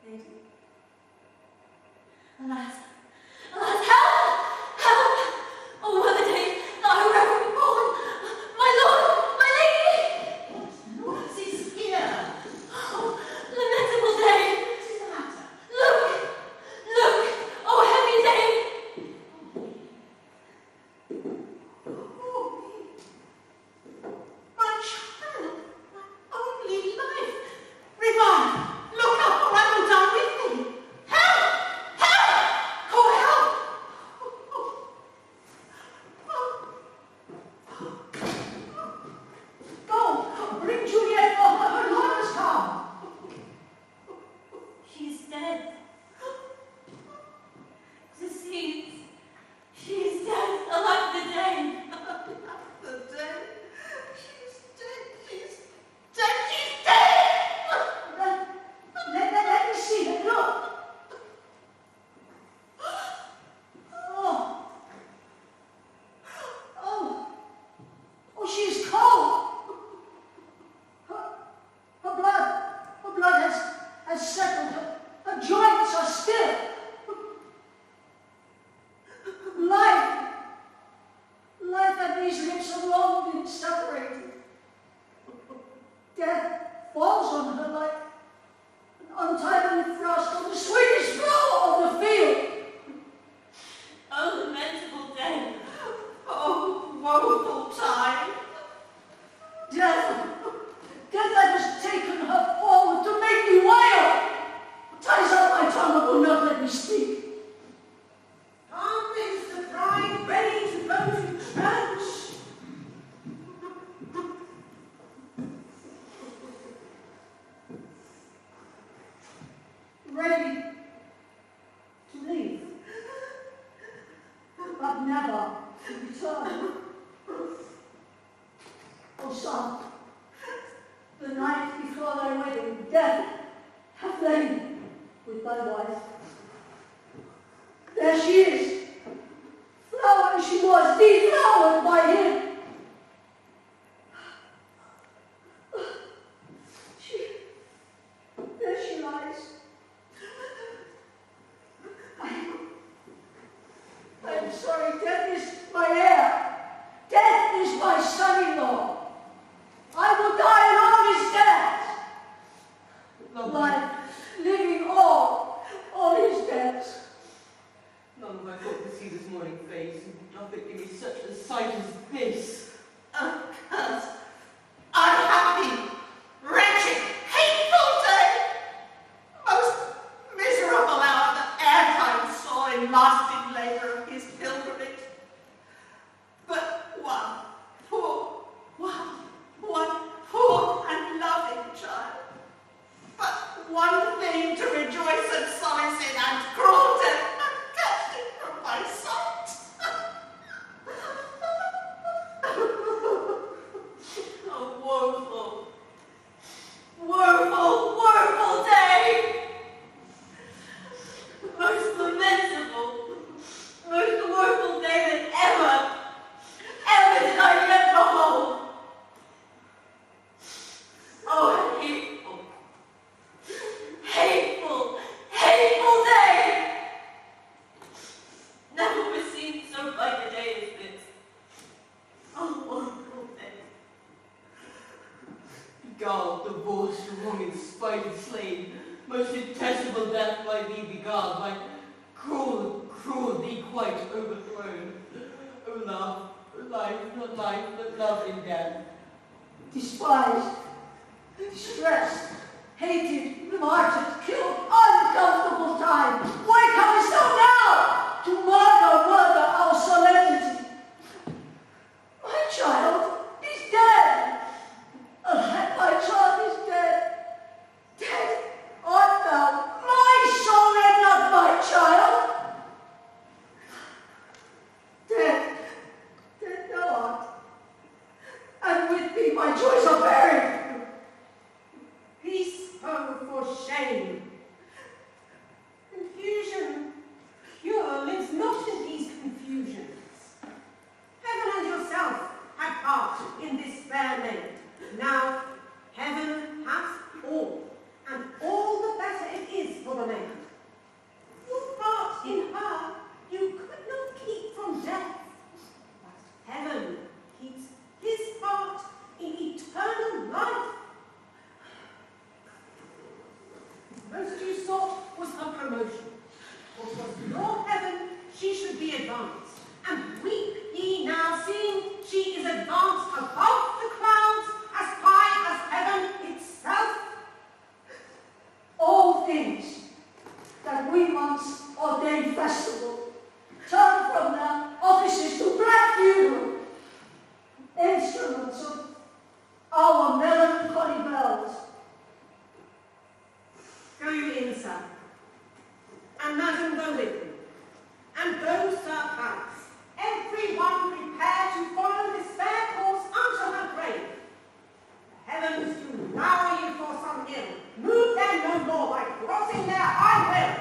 lady. Alas, alas, help! Help! Oh, what a day that I revel born! My lord! My lady! What is here? Oh, lamentable day! What is the matter? Look! Look! Oh, heavy day! My child, my only life. Revive! Look up or I will die with thee. Help! Help! Oh, help! Go! Bring Juliet for her Lord has come. She's dead. To see, she's dead, alive the day. The day. She's dead. She's dead. She's dead. Let me see her. Look. Oh. Oh. Oh, she's cold. Her blood has settled. Her joints are still. Life and these lips have long been separated. Death falls on her like an untimely frost on the sweetest flower of the field. Oh, lamentable day. Oh, woeful time. Death that has taken her forward to make me wail. Ties up my tongue and will not let me speak. Come is the bride ready to go to church. Ready to leave, but never to return. Oh, son, the death have lain with my wife. There she is, flowered she was, deflowered by him. There she lies. I'm sorry, death is my heir. Death is my son-in-law. I will die on his death. Life, living all on his death. None of my thought to see this morning face, and nothing give me such a sight as this. Accursed, unhappy, wretched, hateful day! Most miserable hour that e'er time saw in lasting labour of his pilgrimage. But one poor and loving child. But one thing to rejoice and solace in, and cruel death had cast it from my sight. Oh, woeful day! Most lamentable, most woeful day that ever did I yet behold. Oh, hateful day! Never was seen so bright a day as this. Oh, woeful day. God, divorced, wronged, spited, slain, most detestable death by thee beguiled, by cruel thee quite overthrown. O love, life, not life, but love in death. Despised, distressed, hated, martyred, killed, uncomfortable time. Why comest thou now to murder our solemnity? My child is dead. My child is dead. Dead art thou, my soul, and not my child. Dead thou art, and with thee my joys are buried. Peace, oh, for shame. Confusion, cure lives not in these confusions. Heaven and yourself had part in this fair maid. Now, heaven hath all, and all the better it is for the maid. Your part in her you could not keep from death, but heaven keeps his part in eternal life. Most you sought was her promotion, for 'twas your heaven she should be advanced, and weep ye now, seeing she is advanced above the clouds, as high as heaven itself. All things that we once ordained festival turn from their offices to black funeral, instruments of our melancholy bells. Go you in, sir, and madam go with you, and go, Sir Palace, every one prepare to follow this fair course unto her grave. The heavens do lower you for some ill, move them no more by crossing their high will.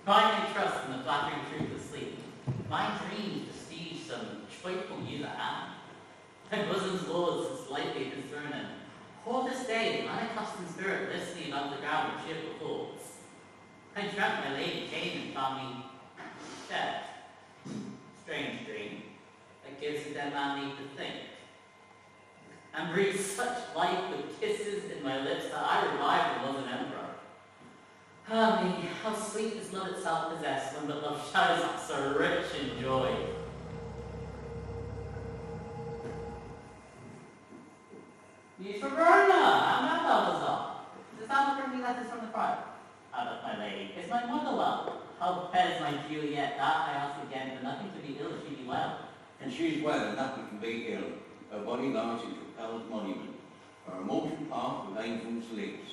Pride may trust in the flattering truth of sleep. My dreams prestige some choiceful user hand. My bosom's lords and slightly his throne and hold this day, unaccustomed spirit listening underground with cheerful thoughts. I dreamt my lady came and found me dead. Strange dream that gives a dead man need to think. And breathes such life with kisses in my lips that I revived and was an emperor. Ah me, how sweet is love itself possessed when but love shadows up so rich in joy. News from Verona! I'm not Balthazar. Does that bring me letters from the friar? Out of my lady. Is my mother well? How fares my Juliet? That I ask again, for nothing to be ill if she be well. And she's well, and nothing can be ill. Her body lies in Capel's monument, her immortal path with angels' lips.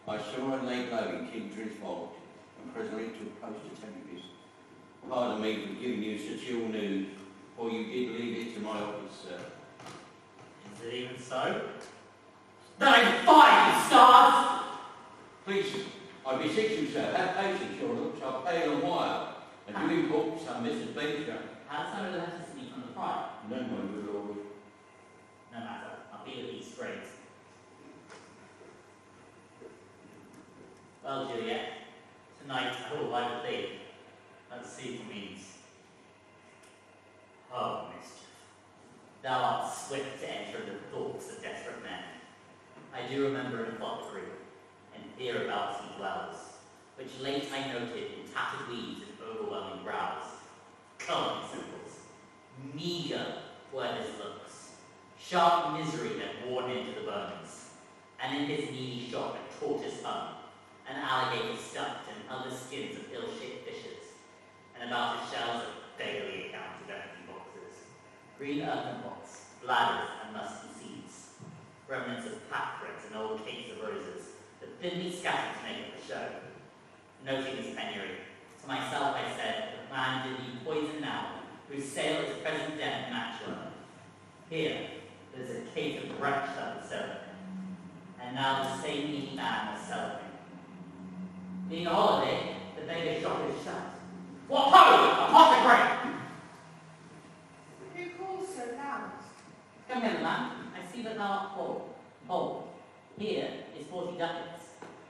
I saw her laid low in King Trin's vault, and presently took post to Tempest. Pardon me for giving you such ill news, for you did leave it to my office, sir. Is it even so? Then I defy you, stars! Please, I beseech you, sir, have patience. Your looks are pale and wild, and you import some Mrs. Brixham. Has some of the letters to me from the friar? No, my good lord. No matter, I'll be at these straight. Well, Juliet, tonight I will lie with thee. That sea means. Oh, mischief. Thou art swift to enter the thoughts of desperate men. I do remember an apothecary, and hereabouts he dwells, which late I noted in tattered weeds and overwhelming brows. Colouring symbols, meagre were his looks, sharp misery had worn into the bones, and in his needy shop a tortoise hung, an alligator stuffed, and other skins of ill-shaped fishes, and about his shelves of daily accounted empty boxes, green earthen pots, bladders, and musky seeds, remnants of pack threads and old cakes of roses, that thinly scattered to make up the show. Noting his penury, to myself I said, the man did you poison now, whose sale is present death natural. Here, there's a case of Brixham syrup, and now the same needy man was celebrating. Being a holiday, the beggar shop is shut. What ho! Apothecary! Who calls so loud? Come here, man. I see that thou art whole. Hold. Here is 40 ducats.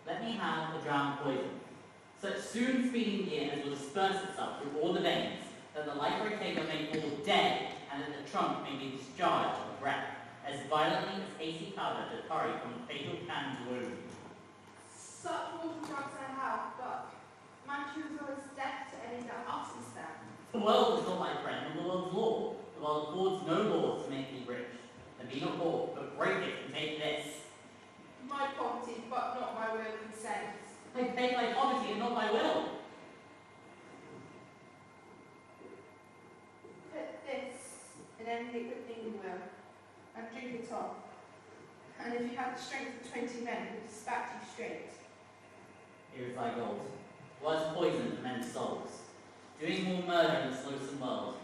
Let me have a drowned poison. Such soon feeding in as will disperse itself through all the veins, that the library taker may fall dead, and that the trunk may be discharged of breath, as violently as AC powder to hurry from the fatal canned wound. Such water drugs I have, but my truth is always death to any that asks them. The world is not my friend, and the world's law. The world affords no laws to make me rich. And be not poor, but break it and take this. My poverty, but not my will and consent. I pay my poverty and not my will. Put this in any liquid thing you will, and drink it off. And if you have the strength of 20 men, it will dispatch you straight. Here is thy gold. Was poison to men's souls, doing more murder in this loathsome world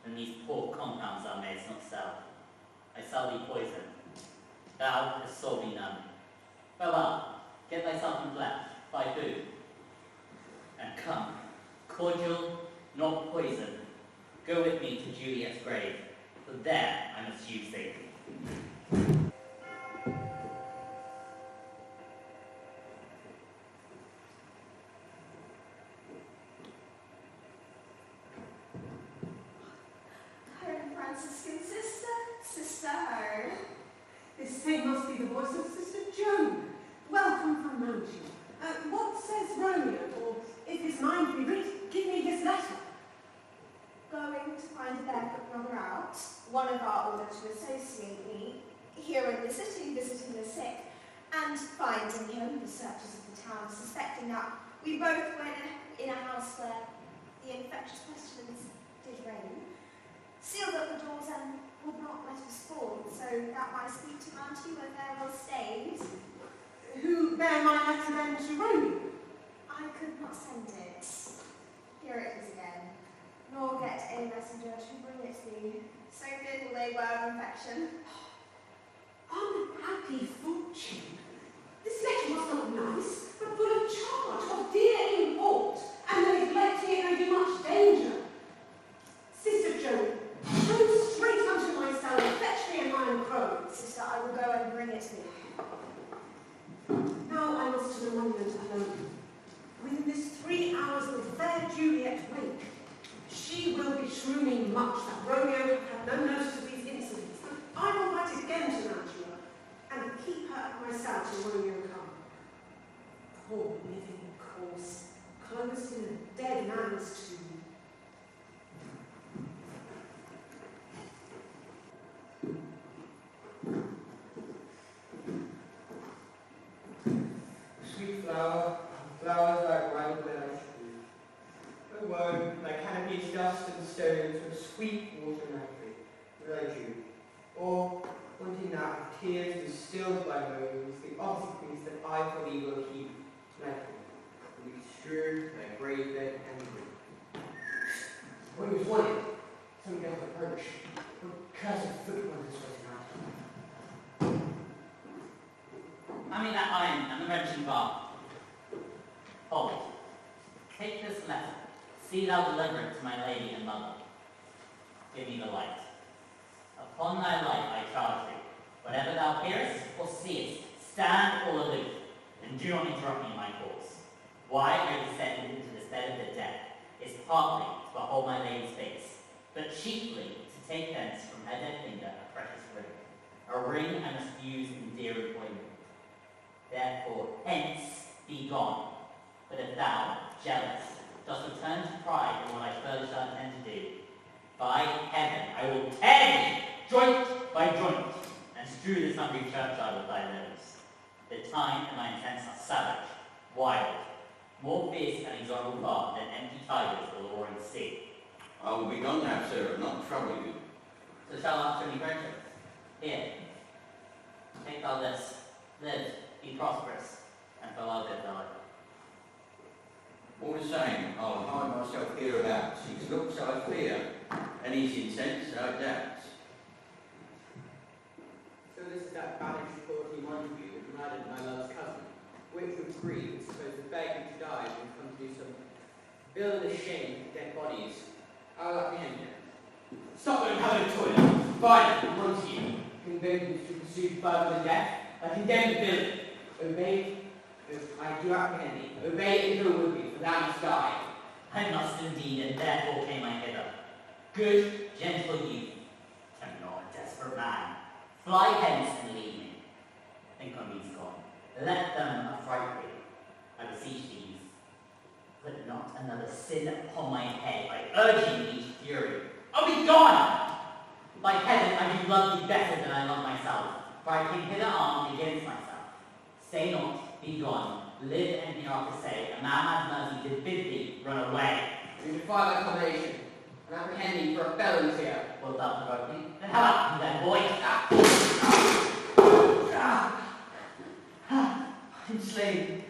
than these poor compounds thou mayest not sell. I sell thee poison. Thou hast sold me none. Farewell, get thyself in flesh, buy food. And come, cordial, not poison, go with me to Juliet's grave, for there I must use thee. Franciscan sister, sister. This thing must be the voice of Sister Joan. Welcome from Mountain. What says Romeo, or if his mind be read, give me his letter. Going to find a barefoot brother out, one of our order to associate me, here in the city visiting the sick, and finding him, the searchers of the town, suspecting that we both were in a house where the infectious pestilence did reign, sealed up the doors and would not let us forth, so that my speak to Auntie where there was stays. Who bear my letter then to Romeo? I could not send it. Here it is again. Nor get any messenger to bring it thee. So good will they were of infection. Unhappy fortune. This letter was not nice, but full of charge of dear import, and laid Romeo had no notice of these incidents, but I will write again to Mantua and keep her at my side till Romeo come. Poor living corpse, closed in a dead man's tomb. Sweet flower, flowers like wild bells strew. O woe, thy canopy is dust and stones with sweet water nightly, with thy dew. Or, wanting now of tears distilled by moans, the obsequies that I for thee will keep nightly. And we strew thy grave bed and green. When he was wanted, some death approach. What cursed foot was this way tonight? I mean that iron and the wrenching bar. Hold. Take this letter. See thou deliver it to my lady and mother. Give me the light. Upon thy life I charge thee. Whatever thou hearest or seest, stand or aloof, and do not interrupt me in my course. Why I descended into this bed of the dead is partly to behold my lady's face, but chiefly to take thence from her dead finger a precious ring, a ring I must use in dear employment. Therefore, hence be gone. But if thou, jealous, dost return to pride in what I further shall intend to do, by heaven, I will tear thee joint by joint, and strew this hungry churchyard with thy limbs. The time and my intents are savage, wild, more fierce and inexorable far than empty tigers or the roaring sea. I will be gone now, sir, and not trouble you. So shall I answer any greater? Here, take thou this, live, be prosperous, and farewell, good fellow. All the same, I'll hide myself hereabouts. His looks I fear, and his intents I doubt. So this is that banished Romeo Montague that murdered my love's cousin, which would agree, suppose to beg him to die and come to do some villainous shame with dead bodies. I'll apprehend him. Stop and have a toilet. Violent Montague, conveyed him to pursue further than death. I condemn the villain. Obey, I do apprehend thee. Obey and go with me, for thou must die. I must indeed, and therefore came I hither. Good, gentle youth, am not a desperate man. Fly hence and leave me. Think on these gone. Let them affright thee. I beseech thee, youth. Put not another sin upon my head by urging me to fury. I'll be gone! By heaven, I do love thee better than I love myself, for I came hither armed against myself. Say not, be gone. Live and hereafter say, a man has mercy did bid thee run away. You defy thy combination, and apprehend thee for a felon's here. Wilt thou provoke me? Then how about you then, boy? I'm slain.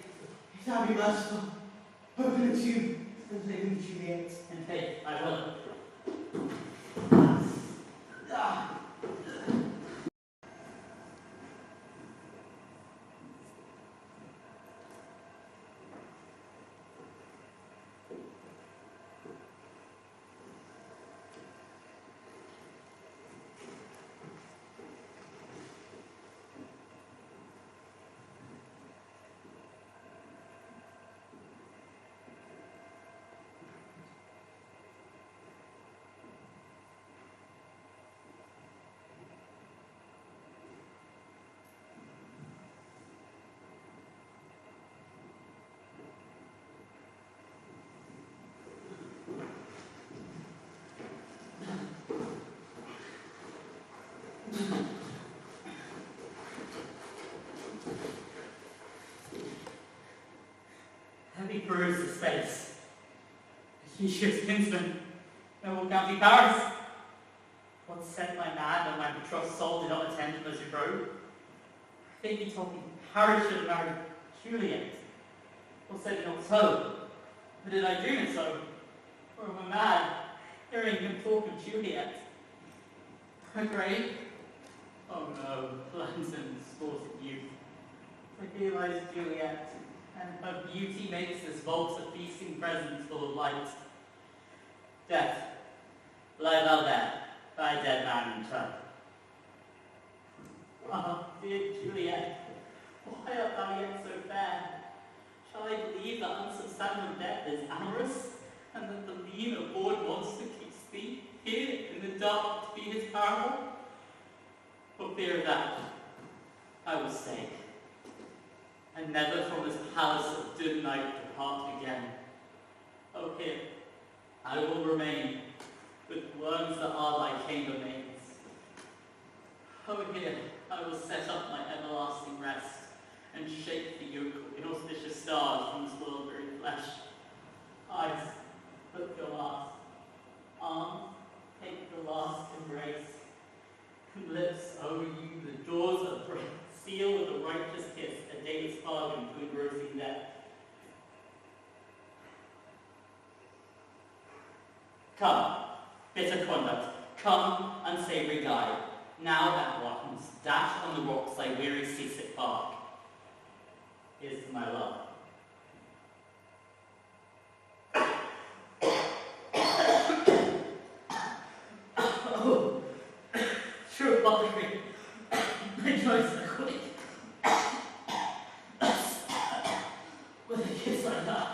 If thou be merciful, open a tomb and live in Juliet. In faith, I will. Heavy peruse the space. He shifts kinsman, noble county Paris. What said my man when my betrothed soul did not attend to Monsieur Road? I think he told me Paris should have married Juliet. What said he not so? But did I dream it so? Or am I mad, hearing him talk of Juliet? Her grave? Oh no, London, sporting youth. For here lies Juliet, and her beauty makes this vault a feasting present full of light. Death, lie thou there, thy dead man in turn. Ah, dear Juliet, why art thou yet so fair? Shall I believe that unsubstantial death is amorous, and that the lean abhorred monster keeps thee? here in the dark to be his parable? For fear of that, I will stay, and never from this palace of good night depart again. Oh, here I will remain, with worms that are thy chambermaids. Oh, here I will set up my everlasting rest, and shake the yoke of inauspicious stars from this world-weary flesh. Eyes, look your last. Arms, take your last embrace. And lips, oh you, the doors of breath, seal with a righteous kiss a day's bargain to engrossing death. Come, bitter conduct, come, unsavoury guide. Now at once, dash on the rocks thy weary seasick bark. Here's to my love. Oh, true mockery. My joints are quick. With a kiss like that.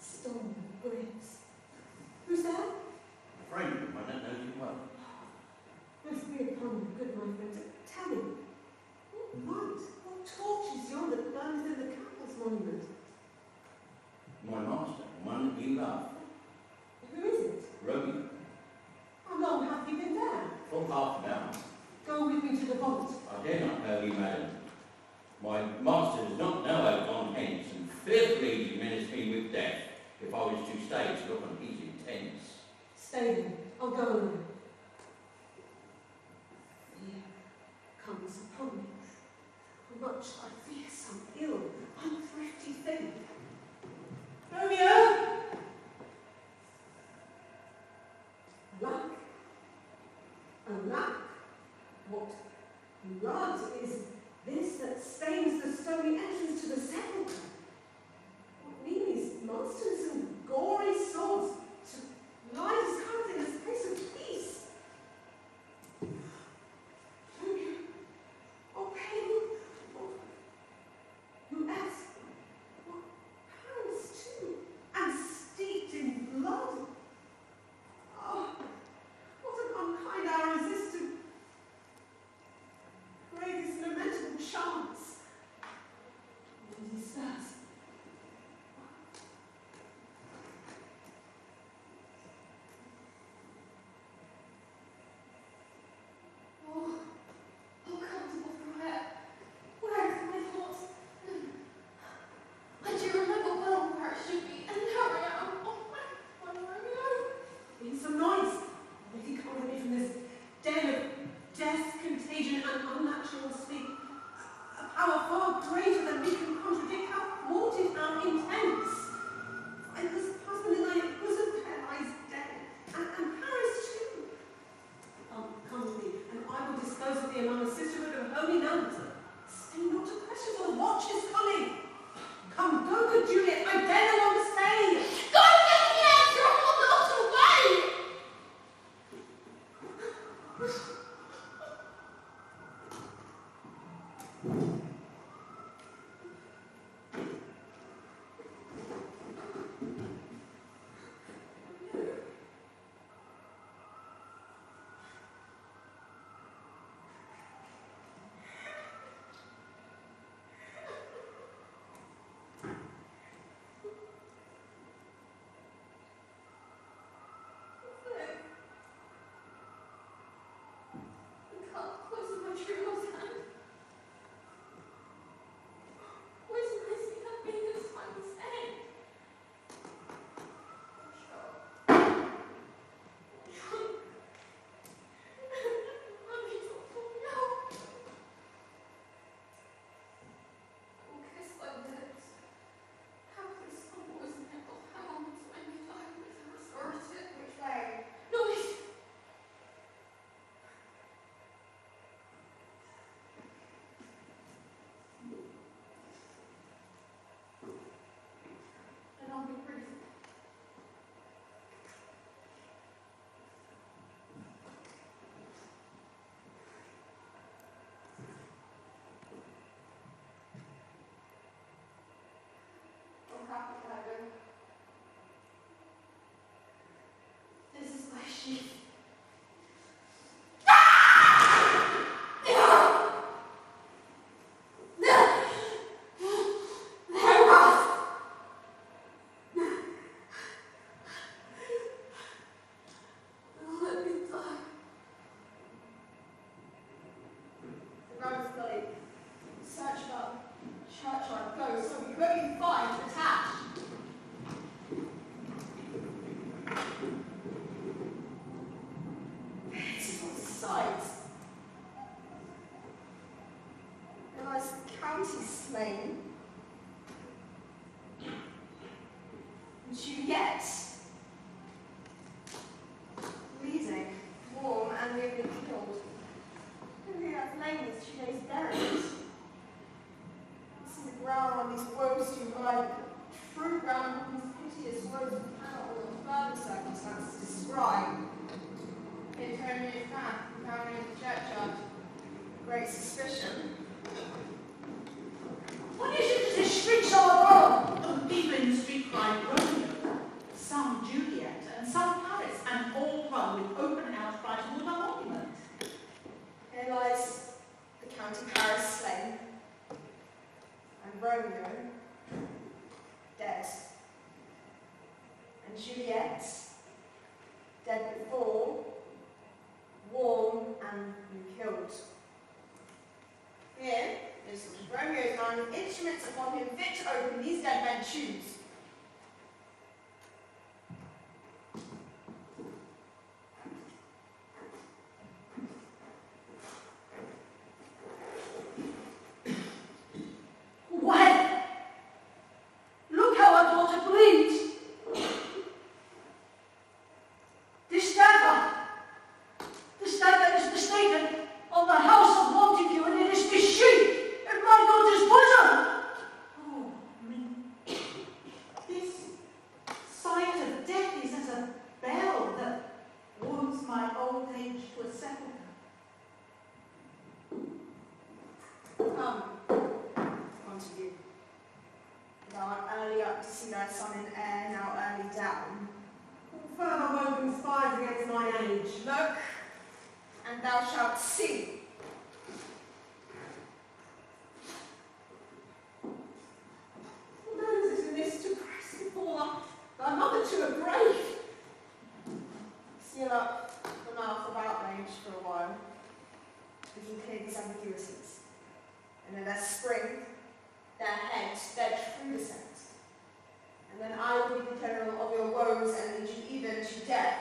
Storm of grapes. Who's that? A friend of mine that knows you well. Must be upon you, good my friend. Tell me, what light, what torch is yon that burns in the Capulets monument? My master, the one that you love, Who is it? Romeo. How long hath he been there? For half an hour. Go with me to the vault. I dare not tell you, madam. My master does not know I have gone hence, and fearfully he menaced me with death if I was to stay to look on his intents. Stay then. I'll go alone. Fear comes upon me. Much I fear some ill, unthrifty thing. Romeo! Alack! Alack! What blood is this that stains the stony entrance to the sepulchre? What mean these monsters and gory swords to lie discovered in this place of peace? Oh, pale! Who else? What, Paris too, and steeped in blood? Oh, what an unkind hour is this to pray this lamentable chance? Lady stirs. Oh, comfortable Friar, where are my thoughts? I do remember well where I should be, and now I am. Oh, my Romeo. Make some noise. Let he come with me from this den of death, contagion, and unnatural sleep. A power far greater than we can contradict how thwarted our intents. I was husband in thy bosom pair lies dead, and Paris too. Come with me, and I will dispose of thee among a sisterhood of holy nuns. Stay not to question, for the watch is coming. Come, go, good Juliet, I dare no longer stay. Go get the answer, I will not away! round the valley. Search about churchyard goes, so we hope you find attached. Pitiful sight. There lies the county slain. Juliet, bleeding, warm, and nearly killed. Who hath lain these 2 days buried? You see the ground on these woes do lie, true ground on these piteous woes we cannot all in further circumstances describe. It's only a fact, found in the churchyard. Great suspicion. What is it that the streets are wrong? People in the street cry Romeo, some Juliet, and some Paris, and all run with open outcry toward our monument. Here lies the county Paris slain, and Romeo dead, and Juliet dead before, warm and killed. Here is Romeo's man with instruments upon him fit to open these dead men's shoes. Why? Look how our daughter bleeds. This dagger is mistaken on the house of Montague, and it is the sheath in my daughter's bosom. Oh, this sight of death is as a bell that warms my old age to a sepulchre. Come, Montague. Thou art early up to see thy son in air, now early down. Further woe conspires against mine age. Look, and thou shalt see. What knows it in this to press before thy mother to a grave? Seal up the mouth of outrage for a while. We can clear these ambiguities. And then their spring, their head, their true descent. And then I will be the general of your woes and lead you even to death.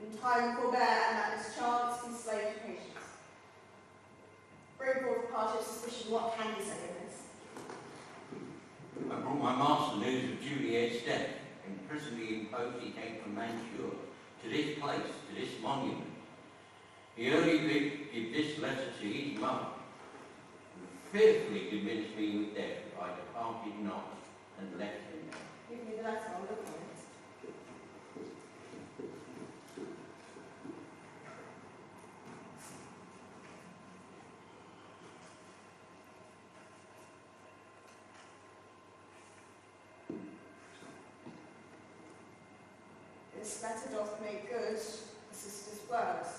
In time forbear, and that this chance be slave to patience. Bring forth party of suspicion, what can you say in this? I brought my master news of Juliet's death, and presently imposed he came from Mantua to this place, to this monument. He only did give this letter to his mother, who fearfully convinced me with death. I departed not and left him there. Give me the letter, I'll look on it. This letter doth make good the sister's words.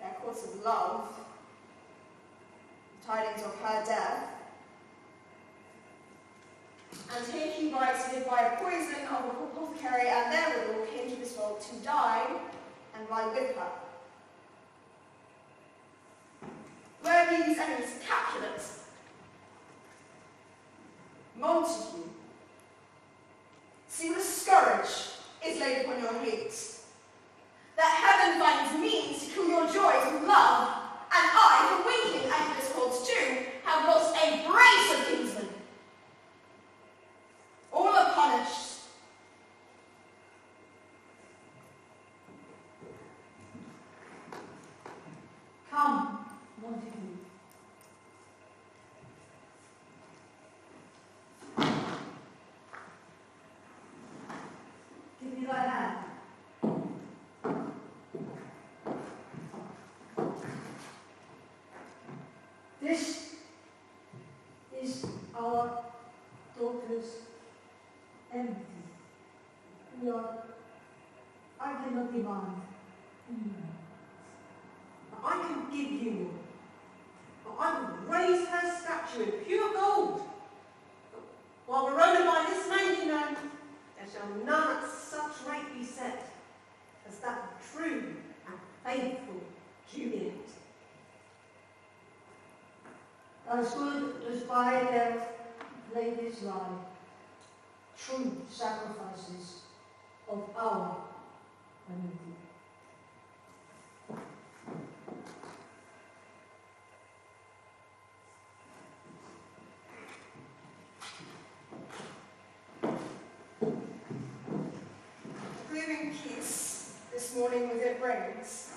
Their course of love, tidings of her death. And here he writes, lived by a poison of a apothecary, and therewithal came to this world to die and lie with her. Where be these enemies? Capulets, Montague. See what a scourge is laid upon your hate. That heaven finds means to kill your joys with love, and I, for winking at this cause too, have lost a brace of kinsmen. All are punished. Come, Montague. Give me thy hand. This is our daughter's envy. I cannot demand. I can give you. I will raise her statue in pure gold. While Verona by this may be known, there shall none at such rate be set as that true and faithful Juliet. As good as by their ladies lie, true sacrifices of our vanity. Blooming peace this morning with it brings.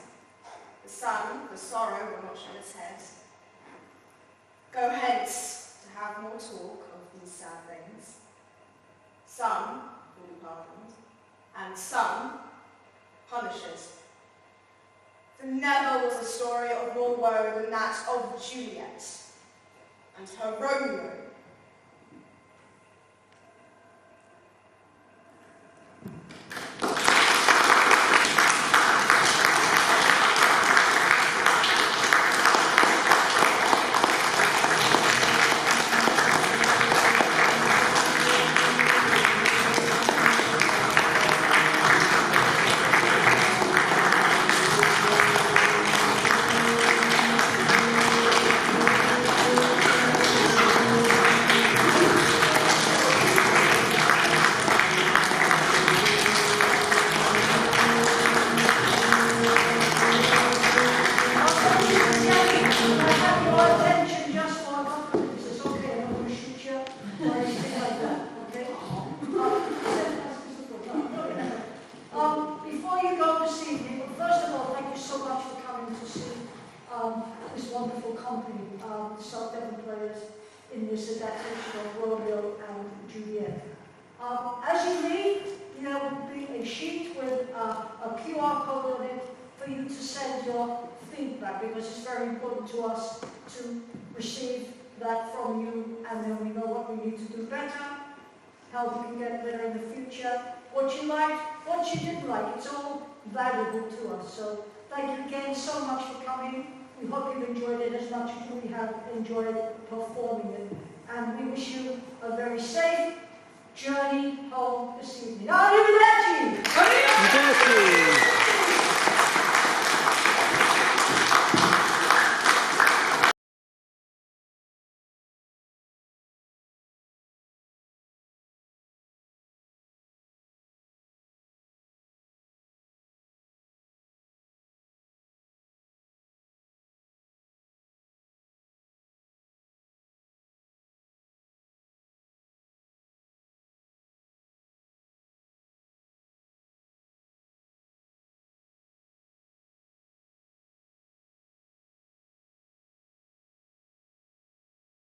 The sun, the sorrow will not shed its head. Go hence to have more talk of these sad things. Some will be pardoned, and some punished. For never was a story of more woe than that of Juliet and her Romeo. In this adaptation of Romeo and Juliet. As you read, there will be a sheet with a QR code on it for you to send your feedback, because it's very important to us to receive that from you, and then we know what we need to do better, how we can get better in the future, what you liked, what you didn't like. It's all valuable to us. So thank you again so much for coming. We hope you've enjoyed it as much as we have enjoyed performing it. And we wish you a very safe journey home this evening. Arrivederci! Arrivederci!